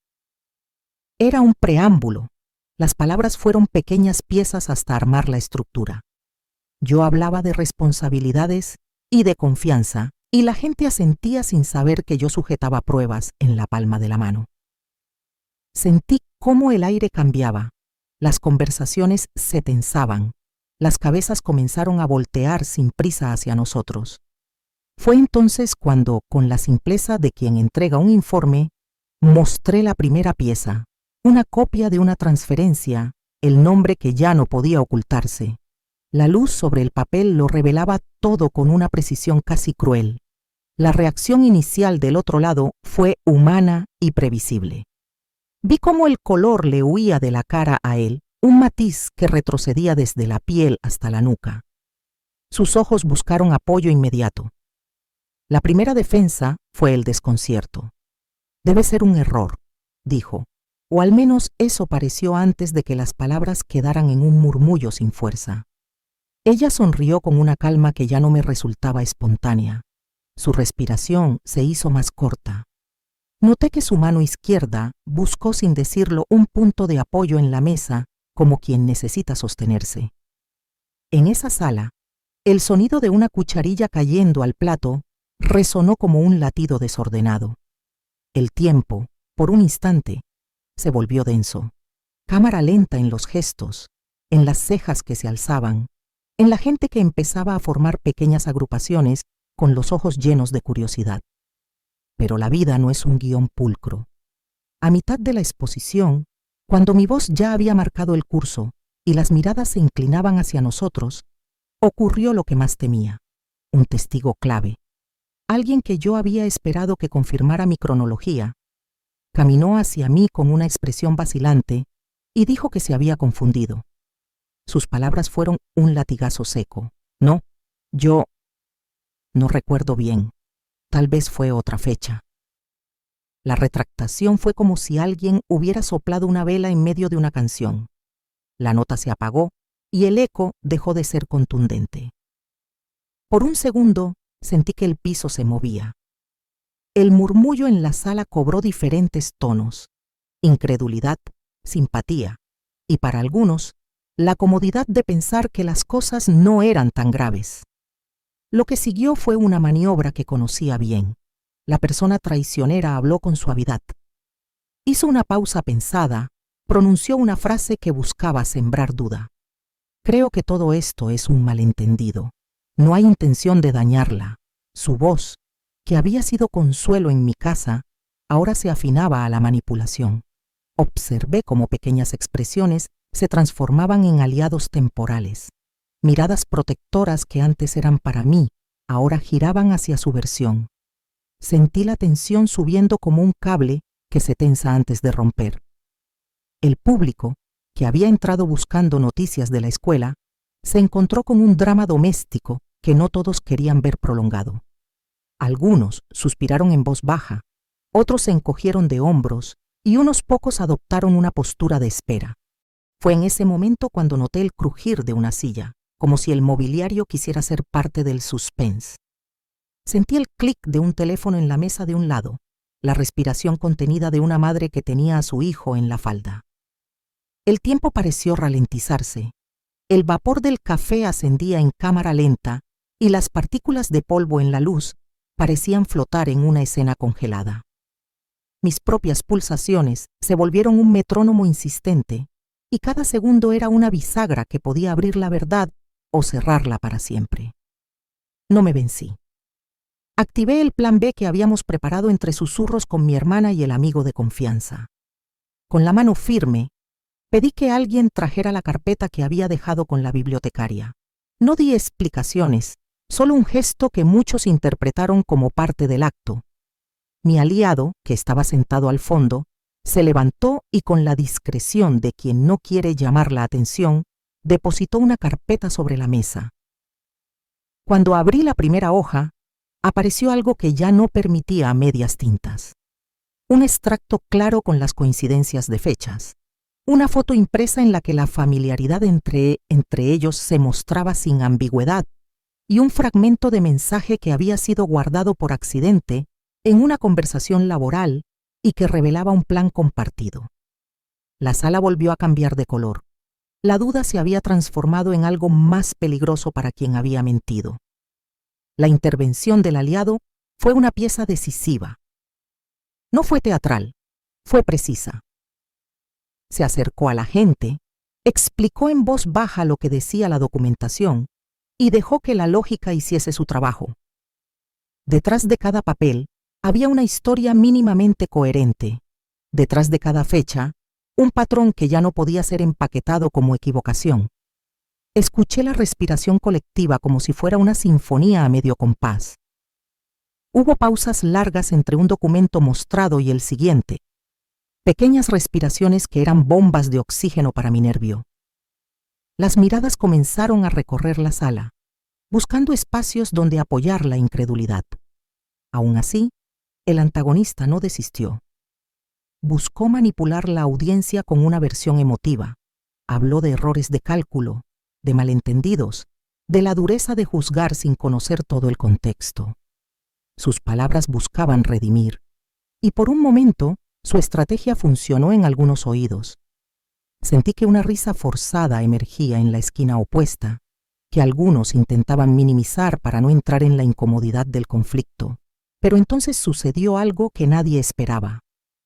Era un preámbulo. Las palabras fueron pequeñas piezas hasta armar la estructura. Yo hablaba de responsabilidades y de confianza, y la gente asentía sin saber que yo sujetaba pruebas en la palma de la mano. Sentí cómo el aire cambiaba, las conversaciones se tensaban, las cabezas comenzaron a voltear sin prisa hacia nosotros. Fue entonces cuando, con la simpleza de quien entrega un informe, mostré la primera pieza, una copia de una transferencia, el nombre que ya no podía ocultarse. La luz sobre el papel lo revelaba todo con una precisión casi cruel. La reacción inicial del otro lado fue humana y previsible. Vi cómo el color le huía de la cara a él, un matiz que retrocedía desde la piel hasta la nuca. Sus ojos buscaron apoyo inmediato. La primera defensa fue el desconcierto. Debe ser un error, dijo, o al menos eso pareció antes de que las palabras quedaran en un murmullo sin fuerza. Ella sonrió con una calma que ya no me resultaba espontánea. Su respiración se hizo más corta. Noté que su mano izquierda buscó sin decirlo un punto de apoyo en la mesa, como quien necesita sostenerse. En esa sala, el sonido de una cucharilla cayendo al plato resonó como un latido desordenado. El tiempo, por un instante, se volvió denso. Cámara lenta en los gestos, en las cejas que se alzaban, en la gente que empezaba a formar pequeñas agrupaciones con los ojos llenos de curiosidad. Pero la vida no es un guión pulcro. A mitad de la exposición, cuando mi voz ya había marcado el curso y las miradas se inclinaban hacia nosotros, ocurrió lo que más temía, un testigo clave. Alguien que yo había esperado que confirmara mi cronología, caminó hacia mí con una expresión vacilante y dijo que se había confundido. Sus palabras fueron un latigazo seco. No, yo no recuerdo bien. Tal vez fue otra fecha. La retractación fue como si alguien hubiera soplado una vela en medio de una canción. La nota se apagó y el eco dejó de ser contundente. Por un segundo sentí que el piso se movía. El murmullo en la sala cobró diferentes tonos: incredulidad, simpatía y, para algunos, la comodidad de pensar que las cosas no eran tan graves. Lo que siguió fue una maniobra que conocía bien. La persona traicionera habló con suavidad. Hizo una pausa pensada, pronunció una frase que buscaba sembrar duda. Creo que todo esto es un malentendido. No hay intención de dañarla. Su voz, que había sido consuelo en mi casa, ahora se afinaba a la manipulación. Observé cómo pequeñas expresiones se transformaban en aliados temporales. Miradas protectoras que antes eran para mí, ahora giraban hacia su versión. Sentí la tensión subiendo como un cable que se tensa antes de romper. El público, que había entrado buscando noticias de la escuela, se encontró con un drama doméstico que no todos querían ver prolongado. Algunos suspiraron en voz baja, otros se encogieron de hombros y unos pocos adoptaron una postura de espera. Fue en ese momento cuando noté el crujir de una silla. como si el mobiliario quisiera ser parte del suspense. Sentí el clic de un teléfono en la mesa de un lado, la respiración contenida de una madre que tenía a su hijo en la falda. El tiempo pareció ralentizarse. El vapor del café ascendía en cámara lenta y las partículas de polvo en la luz parecían flotar en una escena congelada. Mis propias pulsaciones se volvieron un metrónomo insistente y cada segundo era una bisagra que podía abrir la verdad o cerrarla para siempre. No me vencí. Activé el plan B que habíamos preparado entre susurros con mi hermana y el amigo de confianza. Con la mano firme, pedí que alguien trajera la carpeta que había dejado con la bibliotecaria. No di explicaciones, solo un gesto que muchos interpretaron como parte del acto. Mi aliado, que estaba sentado al fondo, se levantó y con la discreción de quien no quiere llamar la atención, depositó una carpeta sobre la mesa. Cuando abrí la primera hoja, apareció algo que ya no permitía medias tintas. Un extracto claro con las coincidencias de fechas. Una foto impresa en la que la familiaridad entre ellos se mostraba sin ambigüedad y un fragmento de mensaje que había sido guardado por accidente en una conversación laboral y que revelaba un plan compartido. La sala volvió a cambiar de color. La duda se había transformado en algo más peligroso para quien había mentido. La intervención del aliado fue una pieza decisiva. No fue teatral, fue precisa. Se acercó a la gente, explicó en voz baja lo que decía la documentación y dejó que la lógica hiciese su trabajo. Detrás de cada papel había una historia mínimamente coherente. Detrás de cada fecha, un patrón que ya no podía ser empaquetado como equivocación. Escuché la respiración colectiva como si fuera una sinfonía a medio compás. Hubo pausas largas entre un documento mostrado y el siguiente, pequeñas respiraciones que eran bombas de oxígeno para mi nervio. Las miradas comenzaron a recorrer la sala, buscando espacios donde apoyar la incredulidad. Aún así, el antagonista no desistió. Buscó manipular la audiencia con una versión emotiva. Habló de errores de cálculo, de malentendidos, de la dureza de juzgar sin conocer todo el contexto. Sus palabras buscaban redimir, y por un momento su estrategia funcionó en algunos oídos. Sentí que una risa forzada emergía en la esquina opuesta, que algunos intentaban minimizar para no entrar en la incomodidad del conflicto. Pero entonces sucedió algo que nadie esperaba.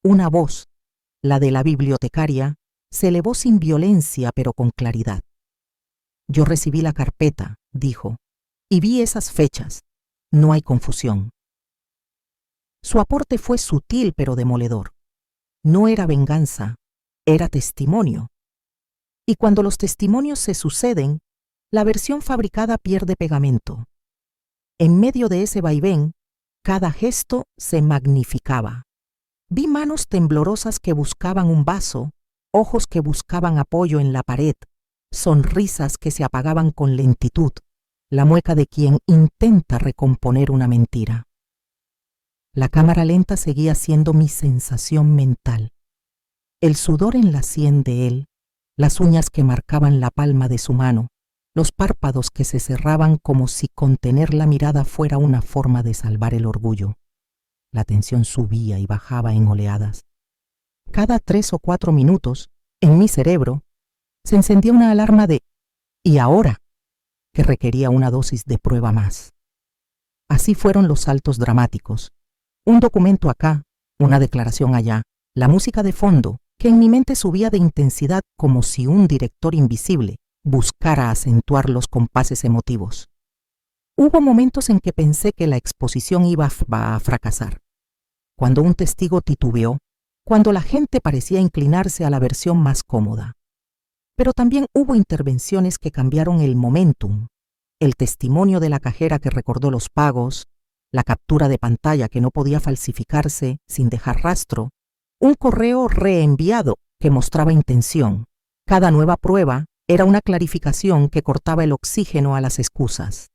Una voz, la de la bibliotecaria, se elevó sin violencia pero con claridad. Yo recibí la carpeta, dijo, y vi esas fechas. No hay confusión. Su aporte fue sutil pero demoledor. No era venganza, era testimonio. Y cuando los testimonios se suceden, la versión fabricada pierde pegamento. En medio de ese vaivén, cada gesto se magnificaba. Vi manos temblorosas que buscaban un vaso, ojos que buscaban apoyo en la pared, sonrisas que se apagaban con lentitud, la mueca de quien intenta recomponer una mentira. La cámara lenta seguía siendo mi sensación mental. El sudor en la sien de él, las uñas que marcaban la palma de su mano, los párpados que se cerraban como si contener la mirada fuera una forma de salvar el orgullo. La tensión subía y bajaba en oleadas. Cada 3 o 4 minutos, en mi cerebro, se encendía una alarma de «¿y ahora?», que requería una dosis de prueba más. Así fueron los saltos dramáticos. Un documento acá, una declaración allá, la música de fondo, que en mi mente subía de intensidad como si un director invisible buscara acentuar los compases emotivos. Hubo momentos en que pensé que la exposición iba a fracasar. Cuando un testigo titubeó, cuando la gente parecía inclinarse a la versión más cómoda. Pero también hubo intervenciones que cambiaron el momentum. El testimonio de la cajera que recordó los pagos, la captura de pantalla que no podía falsificarse sin dejar rastro, un correo reenviado que mostraba intención. Cada nueva prueba era una clarificación que cortaba el oxígeno a las excusas.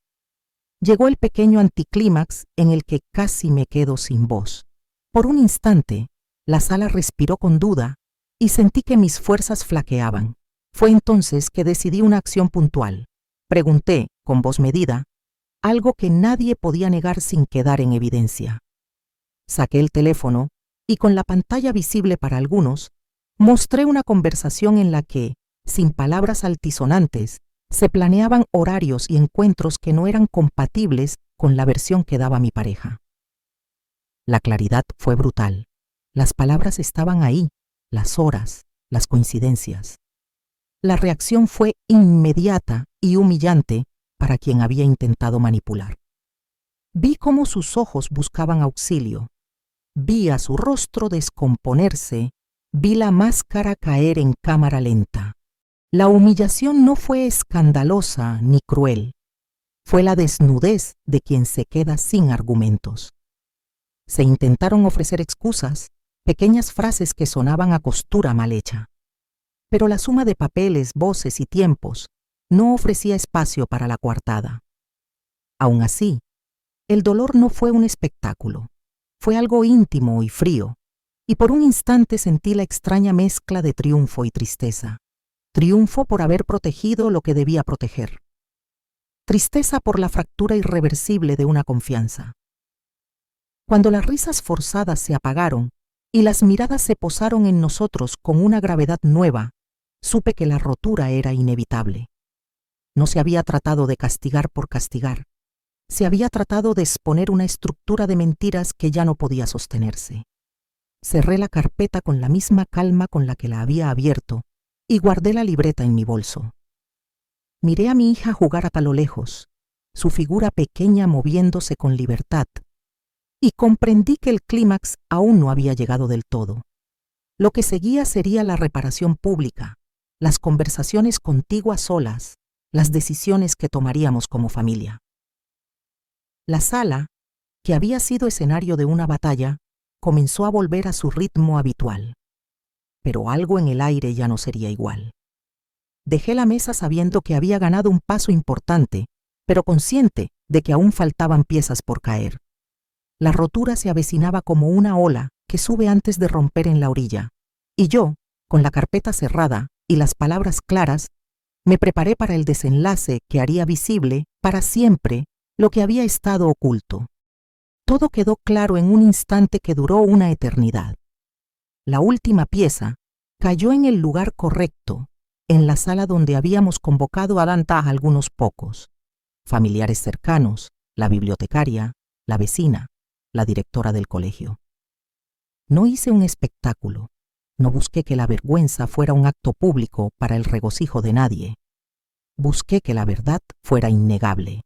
Llegó el pequeño anticlímax en el que casi me quedo sin voz. Por un instante, la sala respiró con duda y sentí que mis fuerzas flaqueaban. Fue entonces que decidí una acción puntual. Pregunté, con voz medida, algo que nadie podía negar sin quedar en evidencia. Saqué el teléfono y con la pantalla visible para algunos, mostré una conversación en la que, sin palabras altisonantes, se planeaban horarios y encuentros que no eran compatibles con la versión que daba mi pareja. La claridad fue brutal. Las palabras estaban ahí, las horas, las coincidencias. La reacción fue inmediata y humillante para quien había intentado manipular. Vi cómo sus ojos buscaban auxilio. Vi a su rostro descomponerse, vi la máscara caer en cámara lenta. La humillación no fue escandalosa ni cruel. Fue la desnudez de quien se queda sin argumentos. Se intentaron ofrecer excusas, pequeñas frases que sonaban a costura mal hecha. Pero la suma de papeles, voces y tiempos no ofrecía espacio para la coartada. Aún así, el dolor no fue un espectáculo. Fue algo íntimo y frío, y por un instante sentí la extraña mezcla de triunfo y tristeza. Triunfo por haber protegido lo que debía proteger. Tristeza por la fractura irreversible de una confianza. Cuando las risas forzadas se apagaron y las miradas se posaron en nosotros con una gravedad nueva, supe que la rotura era inevitable. No se había tratado de castigar por castigar. Se había tratado de exponer una estructura de mentiras que ya no podía sostenerse. Cerré la carpeta con la misma calma con la que la había abierto y guardé la libreta en mi bolso. Miré a mi hija jugar a lo lejos, su figura pequeña moviéndose con libertad, y comprendí que el clímax aún no había llegado del todo. Lo que seguía sería la reparación pública, las conversaciones contigo a solas, las decisiones que tomaríamos como familia. La sala, que había sido escenario de una batalla, comenzó a volver a su ritmo habitual. Pero algo en el aire ya no sería igual. Dejé la mesa sabiendo que había ganado un paso importante, pero consciente de que aún faltaban piezas por caer. La rotura se avecinaba como una ola que sube antes de romper en la orilla, y yo, con la carpeta cerrada y las palabras claras, me preparé para el desenlace que haría visible para siempre lo que había estado oculto. Todo quedó claro en un instante que duró una eternidad. La última pieza cayó en el lugar correcto, en la sala donde habíamos convocado a algunos pocos, familiares cercanos, la bibliotecaria, la vecina, la directora del colegio. No hice un espectáculo, no busqué que la vergüenza fuera un acto público para el regocijo de nadie. Busqué que la verdad fuera innegable.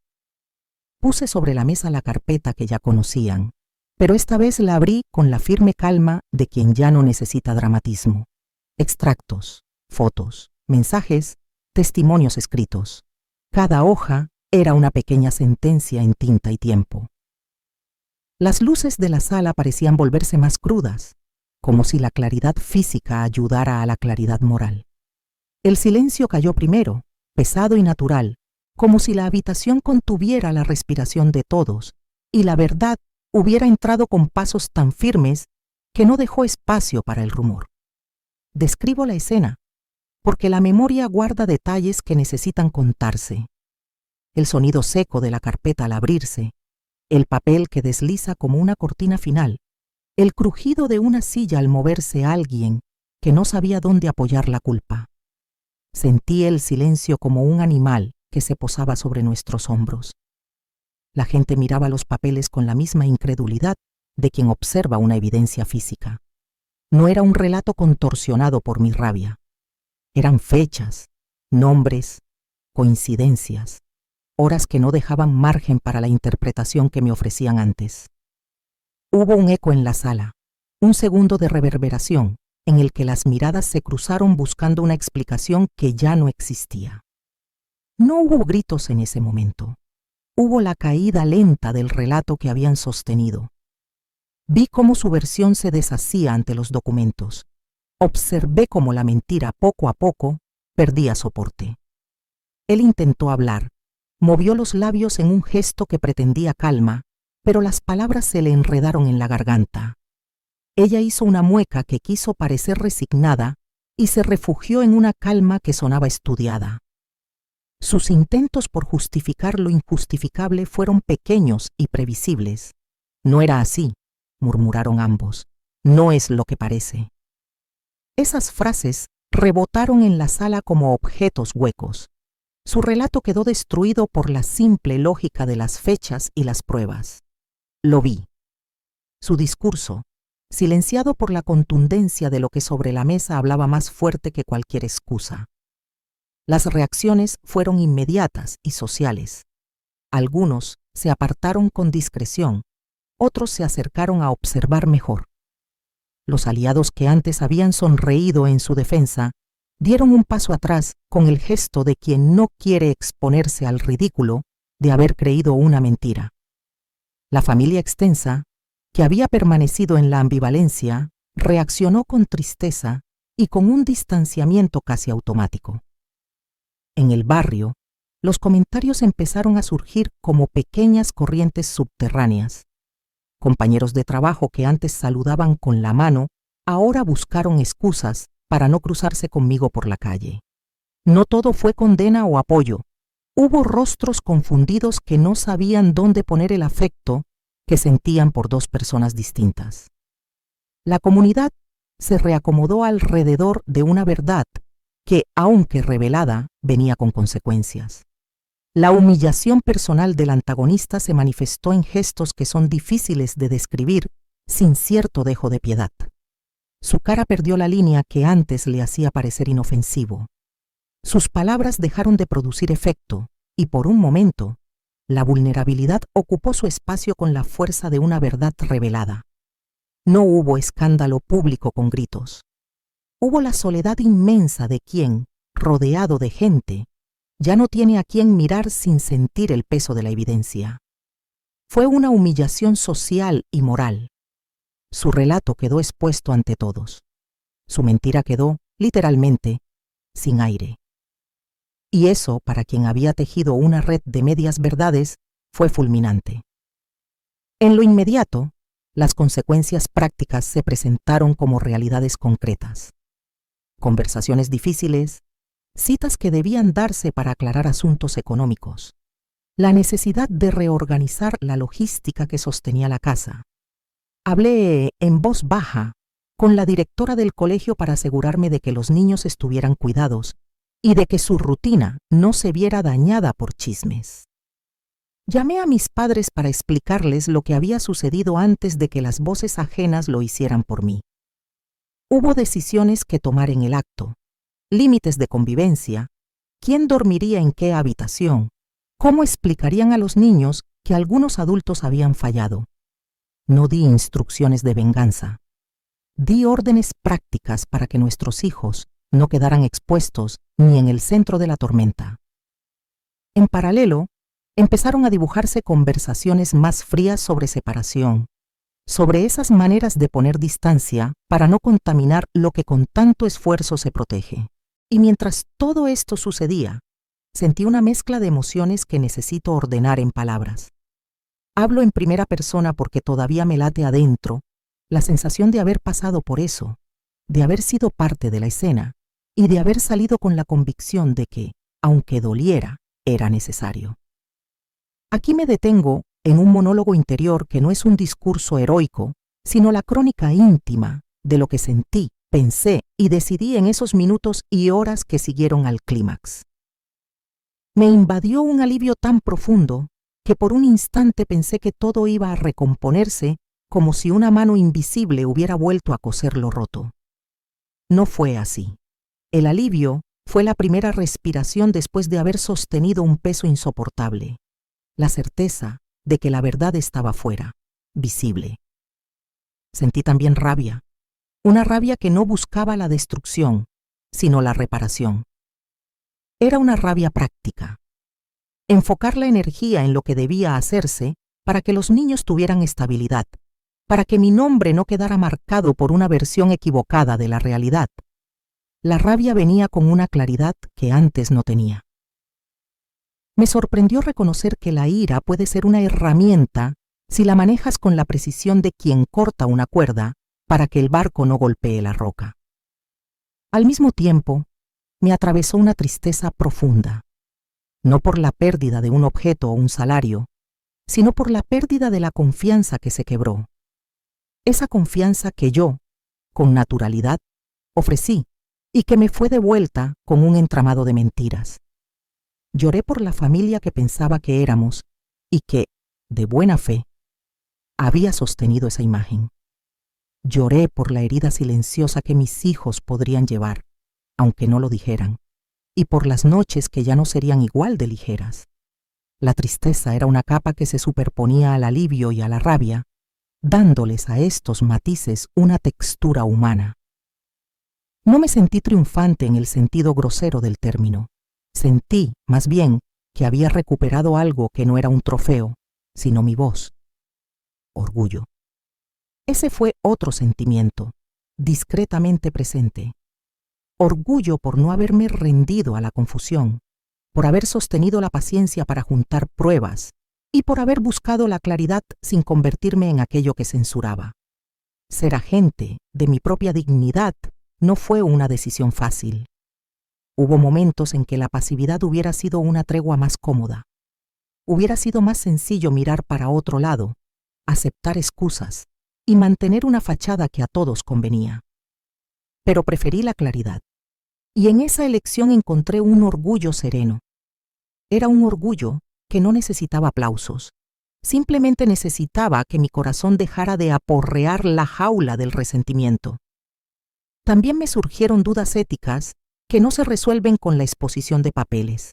Puse sobre la mesa la carpeta que ya conocían, pero esta vez la abrí con la firme calma de quien ya no necesita dramatismo. Extractos, fotos, mensajes, testimonios escritos. Cada hoja era una pequeña sentencia en tinta y tiempo. Las luces de la sala parecían volverse más crudas, como si la claridad física ayudara a la claridad moral. El silencio cayó primero, pesado y natural, como si la habitación contuviera la respiración de todos, y la verdad hubiera entrado con pasos tan firmes que no dejó espacio para el rumor. Describo la escena, porque la memoria guarda detalles que necesitan contarse. El sonido seco de la carpeta al abrirse, el papel que desliza como una cortina final, el crujido de una silla al moverse alguien que no sabía dónde apoyar la culpa. Sentí el silencio como un animal que se posaba sobre nuestros hombros. La gente miraba los papeles con la misma incredulidad de quien observa una evidencia física. No era un relato contorsionado por mi rabia. Eran fechas, nombres, coincidencias, horas que no dejaban margen para la interpretación que me ofrecían antes. Hubo un eco en la sala, un segundo de reverberación en el que las miradas se cruzaron buscando una explicación que ya no existía. No hubo gritos en ese momento. Hubo la caída lenta del relato que habían sostenido. Vi cómo su versión se deshacía ante los documentos. Observé cómo la mentira poco a poco perdía soporte. Él intentó hablar, movió los labios en un gesto que pretendía calma, pero las palabras se le enredaron en la garganta. Ella hizo una mueca que quiso parecer resignada y se refugió en una calma que sonaba estudiada. Sus intentos por justificar lo injustificable fueron pequeños y previsibles. No era así, murmuraron ambos. No es lo que parece. Esas frases rebotaron en la sala como objetos huecos. Su relato quedó destruido por la simple lógica de las fechas y las pruebas. Lo vi. Su discurso, silenciado por la contundencia de lo que sobre la mesa hablaba más fuerte que cualquier excusa. Las reacciones fueron inmediatas y sociales. Algunos se apartaron con discreción, otros se acercaron a observar mejor. Los aliados que antes habían sonreído en su defensa dieron un paso atrás con el gesto de quien no quiere exponerse al ridículo de haber creído una mentira. La familia extensa, que había permanecido en la ambivalencia, reaccionó con tristeza y con un distanciamiento casi automático. En el barrio, los comentarios empezaron a surgir como pequeñas corrientes subterráneas. Compañeros de trabajo que antes saludaban con la mano, ahora buscaron excusas para no cruzarse conmigo por la calle. No todo fue condena o apoyo. Hubo rostros confundidos que no sabían dónde poner el afecto que sentían por dos personas distintas. La comunidad se reacomodó alrededor de una verdad que, aunque revelada, venía con consecuencias. La humillación personal del antagonista se manifestó en gestos que son difíciles de describir sin cierto dejo de piedad. Su cara perdió la línea que antes le hacía parecer inofensivo. Sus palabras dejaron de producir efecto y por un momento, la vulnerabilidad ocupó su espacio con la fuerza de una verdad revelada. No hubo escándalo público con gritos. Hubo la soledad inmensa de quien, rodeado de gente, ya no tiene a quien mirar sin sentir el peso de la evidencia. Fue una humillación social y moral. Su relato quedó expuesto ante todos. Su mentira quedó, literalmente, sin aire. Y eso, para quien había tejido una red de medias verdades, fue fulminante. En lo inmediato, las consecuencias prácticas se presentaron como realidades concretas. Conversaciones difíciles, citas que debían darse para aclarar asuntos económicos, la necesidad de reorganizar la logística que sostenía la casa. Hablé en voz baja con la directora del colegio para asegurarme de que los niños estuvieran cuidados y de que su rutina no se viera dañada por chismes. Llamé a mis padres para explicarles lo que había sucedido antes de que las voces ajenas lo hicieran por mí. Hubo decisiones que tomar en el acto, límites de convivencia, quién dormiría en qué habitación, cómo explicarían a los niños que algunos adultos habían fallado. No di instrucciones de venganza. Di órdenes prácticas para que nuestros hijos no quedaran expuestos ni en el centro de la tormenta. En paralelo, empezaron a dibujarse conversaciones más frías sobre separación, sobre esas maneras de poner distancia para no contaminar lo que con tanto esfuerzo se protege. Y mientras todo esto sucedía, sentí una mezcla de emociones que necesito ordenar en palabras. Hablo en primera persona porque todavía me late adentro la sensación de haber pasado por eso, de haber sido parte de la escena y de haber salido con la convicción de que, aunque doliera, era necesario. Aquí me detengo en un monólogo interior que no es un discurso heroico, sino la crónica íntima de lo que sentí, pensé y decidí en esos minutos y horas que siguieron al clímax. Me invadió un alivio tan profundo que por un instante pensé que todo iba a recomponerse como si una mano invisible hubiera vuelto a coser lo roto. No fue así. El alivio fue la primera respiración después de haber sostenido un peso insoportable, la certeza de que la verdad estaba fuera, visible. Sentí también rabia, una rabia que no buscaba la destrucción, sino la reparación. Era una rabia práctica. Enfocar la energía en lo que debía hacerse para que los niños tuvieran estabilidad, para que mi nombre no quedara marcado por una versión equivocada de la realidad. La rabia venía con una claridad que antes no tenía. Me sorprendió reconocer que la ira puede ser una herramienta si la manejas con la precisión de quien corta una cuerda para que el barco no golpee la roca. Al mismo tiempo, me atravesó una tristeza profunda. no por la pérdida de un objeto o un salario, sino por la pérdida de la confianza que se quebró. Esa confianza que yo, con naturalidad, ofrecí y que me fue devuelta con un entramado de mentiras. Lloré por la familia que pensaba que éramos y que, de buena fe, había sostenido esa imagen. Lloré por la herida silenciosa que mis hijos podrían llevar, aunque no lo dijeran, y por las noches que ya no serían igual de ligeras. La tristeza era una capa que se superponía al alivio y a la rabia, dándoles a estos matices una textura humana. No me sentí triunfante en el sentido grosero del término. Sentí, más bien, que había recuperado algo que no era un trofeo, sino mi voz. Orgullo. Ese fue otro sentimiento, discretamente presente. Orgullo por no haberme rendido a la confusión, por haber sostenido la paciencia para juntar pruebas y por haber buscado la claridad sin convertirme en aquello que censuraba. Ser agente de mi propia dignidad no fue una decisión fácil. Hubo momentos en que la pasividad hubiera sido una tregua más cómoda. Hubiera sido más sencillo mirar para otro lado, aceptar excusas y mantener una fachada que a todos convenía. Pero preferí la claridad, y en esa elección encontré un orgullo sereno. Era un orgullo que no necesitaba aplausos, simplemente necesitaba que mi corazón dejara de aporrear la jaula del resentimiento. También me surgieron dudas éticas que no se resuelven con la exposición de papeles.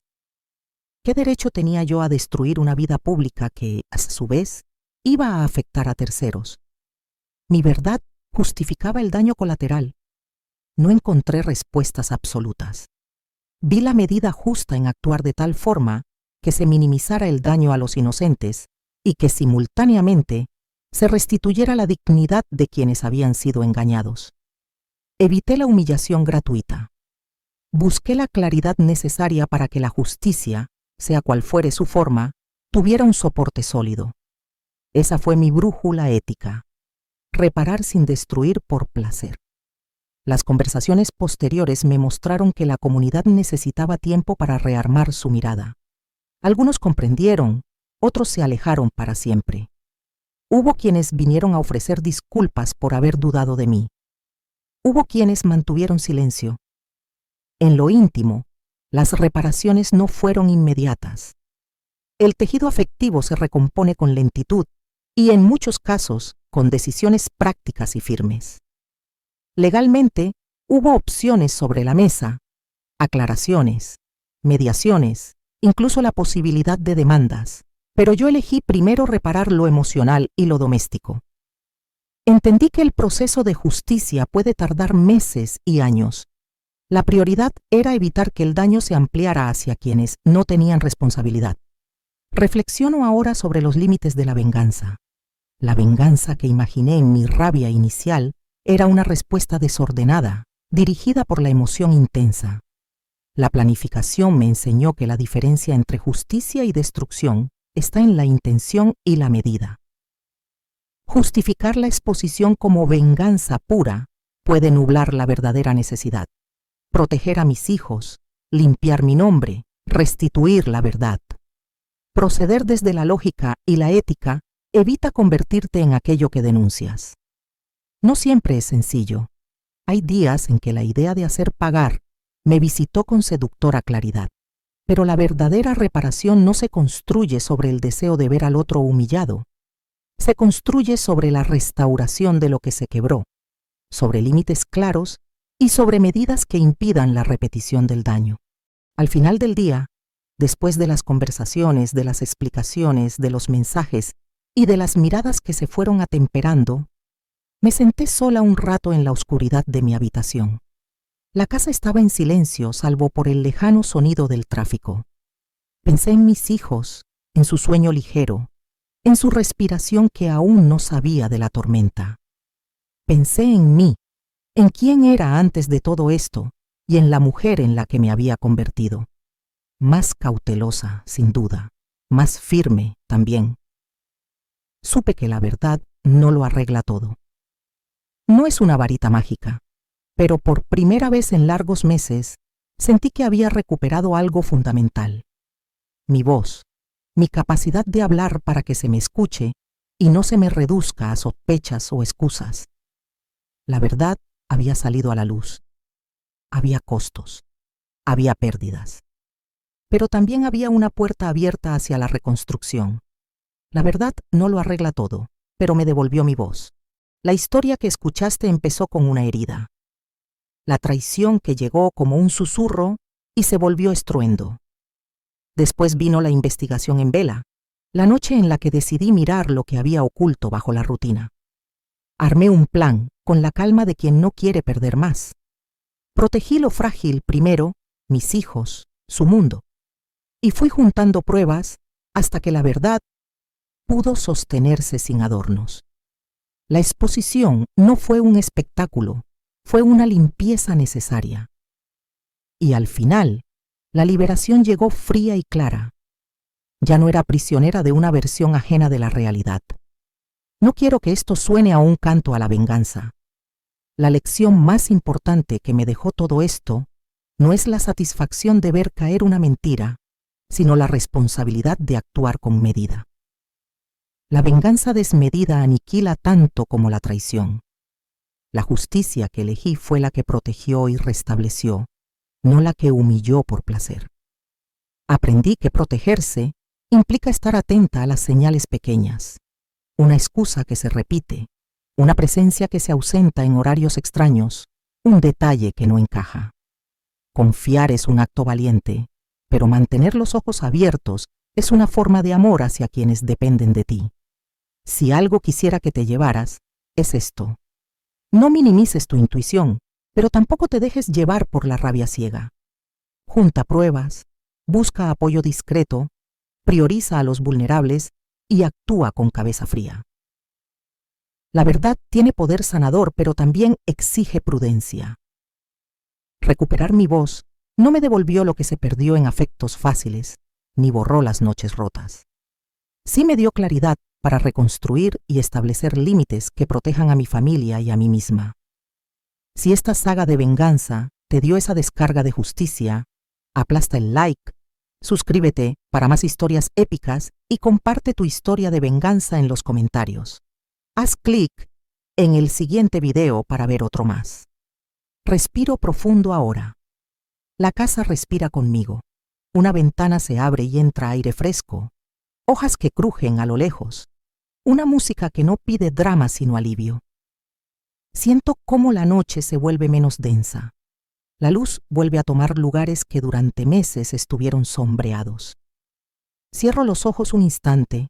¿Qué derecho tenía yo a destruir una vida pública que, a su vez, iba a afectar a terceros? Mi verdad justificaba el daño colateral. No encontré respuestas absolutas. Vi la medida justa en actuar de tal forma que se minimizara el daño a los inocentes y que simultáneamente se restituyera la dignidad de quienes habían sido engañados. Evité la humillación gratuita. Busqué la claridad necesaria para que la justicia, sea cual fuere su forma, tuviera un soporte sólido. Esa fue mi brújula ética. Reparar sin destruir por placer. Las conversaciones posteriores me mostraron que la comunidad necesitaba tiempo para rearmar su mirada. Algunos comprendieron, otros se alejaron para siempre. Hubo quienes vinieron a ofrecer disculpas por haber dudado de mí. Hubo quienes mantuvieron silencio. En lo íntimo, las reparaciones no fueron inmediatas. El tejido afectivo se recompone con lentitud y, en muchos casos, con decisiones prácticas y firmes. Legalmente, hubo opciones sobre la mesa, aclaraciones, mediaciones, incluso la posibilidad de demandas, pero yo elegí primero reparar lo emocional y lo doméstico. Entendí que el proceso de justicia puede tardar meses y años. La prioridad era evitar que el daño se ampliara hacia quienes no tenían responsabilidad. Reflexiono ahora sobre los límites de la venganza. La venganza que imaginé en mi rabia inicial era una respuesta desordenada, dirigida por la emoción intensa. La planificación me enseñó que la diferencia entre justicia y destrucción está en la intención y la medida. Justificar la exposición como venganza pura puede nublar la verdadera necesidad. Proteger a mis hijos, limpiar mi nombre, restituir la verdad. Proceder desde la lógica y la ética evita convertirte en aquello que denuncias. No siempre es sencillo. Hay días en que la idea de hacer pagar me visitó con seductora claridad. Pero la verdadera reparación no se construye sobre el deseo de ver al otro humillado. Se construye sobre la restauración de lo que se quebró, sobre límites claros y sobre medidas que impidan la repetición del daño. Al final del día, después de las conversaciones, de las explicaciones, de los mensajes y de las miradas que se fueron atemperando, me senté sola un rato en la oscuridad de mi habitación. La casa estaba en silencio, salvo por el lejano sonido del tráfico. Pensé en mis hijos, en su sueño ligero, en su respiración que aún no sabía de la tormenta. Pensé en mí, en quién era antes de todo esto y en la mujer en la que me había convertido. Más cautelosa, sin duda, más firme también. Supe que la verdad no lo arregla todo. No es una varita mágica, pero por primera vez en largos meses sentí que había recuperado algo fundamental. mi voz, mi capacidad de hablar para que se me escuche y no se me reduzca a sospechas o excusas. La verdad había salido a la luz. Había costos, había pérdidas. Pero también había una puerta abierta hacia la reconstrucción. La verdad no lo arregla todo, pero me devolvió mi voz. La historia que escuchaste empezó con una herida. La traición que llegó como un susurro y se volvió estruendo. Después vino la investigación en vela, la noche en la que decidí mirar lo que había oculto bajo la rutina. Armé un plan con la calma de quien no quiere perder más. Protegí lo frágil primero, mis hijos, su mundo, y fui juntando pruebas hasta que la verdad pudo sostenerse sin adornos. La exposición no fue un espectáculo, fue una limpieza necesaria. Y al final, la liberación llegó fría y clara. Ya no era prisionera de una versión ajena de la realidad. No quiero que esto suene a un canto a la venganza. La lección más importante que me dejó todo esto no es la satisfacción de ver caer una mentira, sino la responsabilidad de actuar con medida. La venganza desmedida aniquila tanto como la traición. La justicia que elegí fue la que protegió y restableció, no la que humilló por placer. Aprendí que protegerse implica estar atenta a las señales pequeñas, una excusa que se repite, una presencia que se ausenta en horarios extraños, un detalle que no encaja. Confiar es un acto valiente, pero mantener los ojos abiertos es una forma de amor hacia quienes dependen de ti. Si algo quisiera que te llevaras, es esto. No minimices tu intuición, pero tampoco te dejes llevar por la rabia ciega. Junta pruebas, busca apoyo discreto, prioriza a los vulnerables y actúa con cabeza fría. La verdad tiene poder sanador, pero también exige prudencia. Recuperar mi voz no me devolvió lo que se perdió en afectos fáciles, ni borró las noches rotas. Sí me dio claridad para reconstruir y establecer límites que protejan a mi familia y a mí misma. Si esta saga de venganza te dio esa descarga de justicia, aplasta el like, suscríbete para más historias épicas y comparte tu historia de venganza en los comentarios. Haz clic en el siguiente video para ver otro más. Respiro profundo ahora. La casa respira conmigo. Una ventana se abre y entra aire fresco. Hojas que crujen a lo lejos. Una música que no pide drama sino alivio. Siento cómo la noche se vuelve menos densa. La luz vuelve a tomar lugares que durante meses estuvieron sombreados. Cierro los ojos un instante,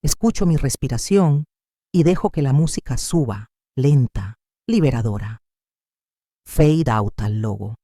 escucho mi respiración y dejo que la música suba, lenta, liberadora. Fade out al logo.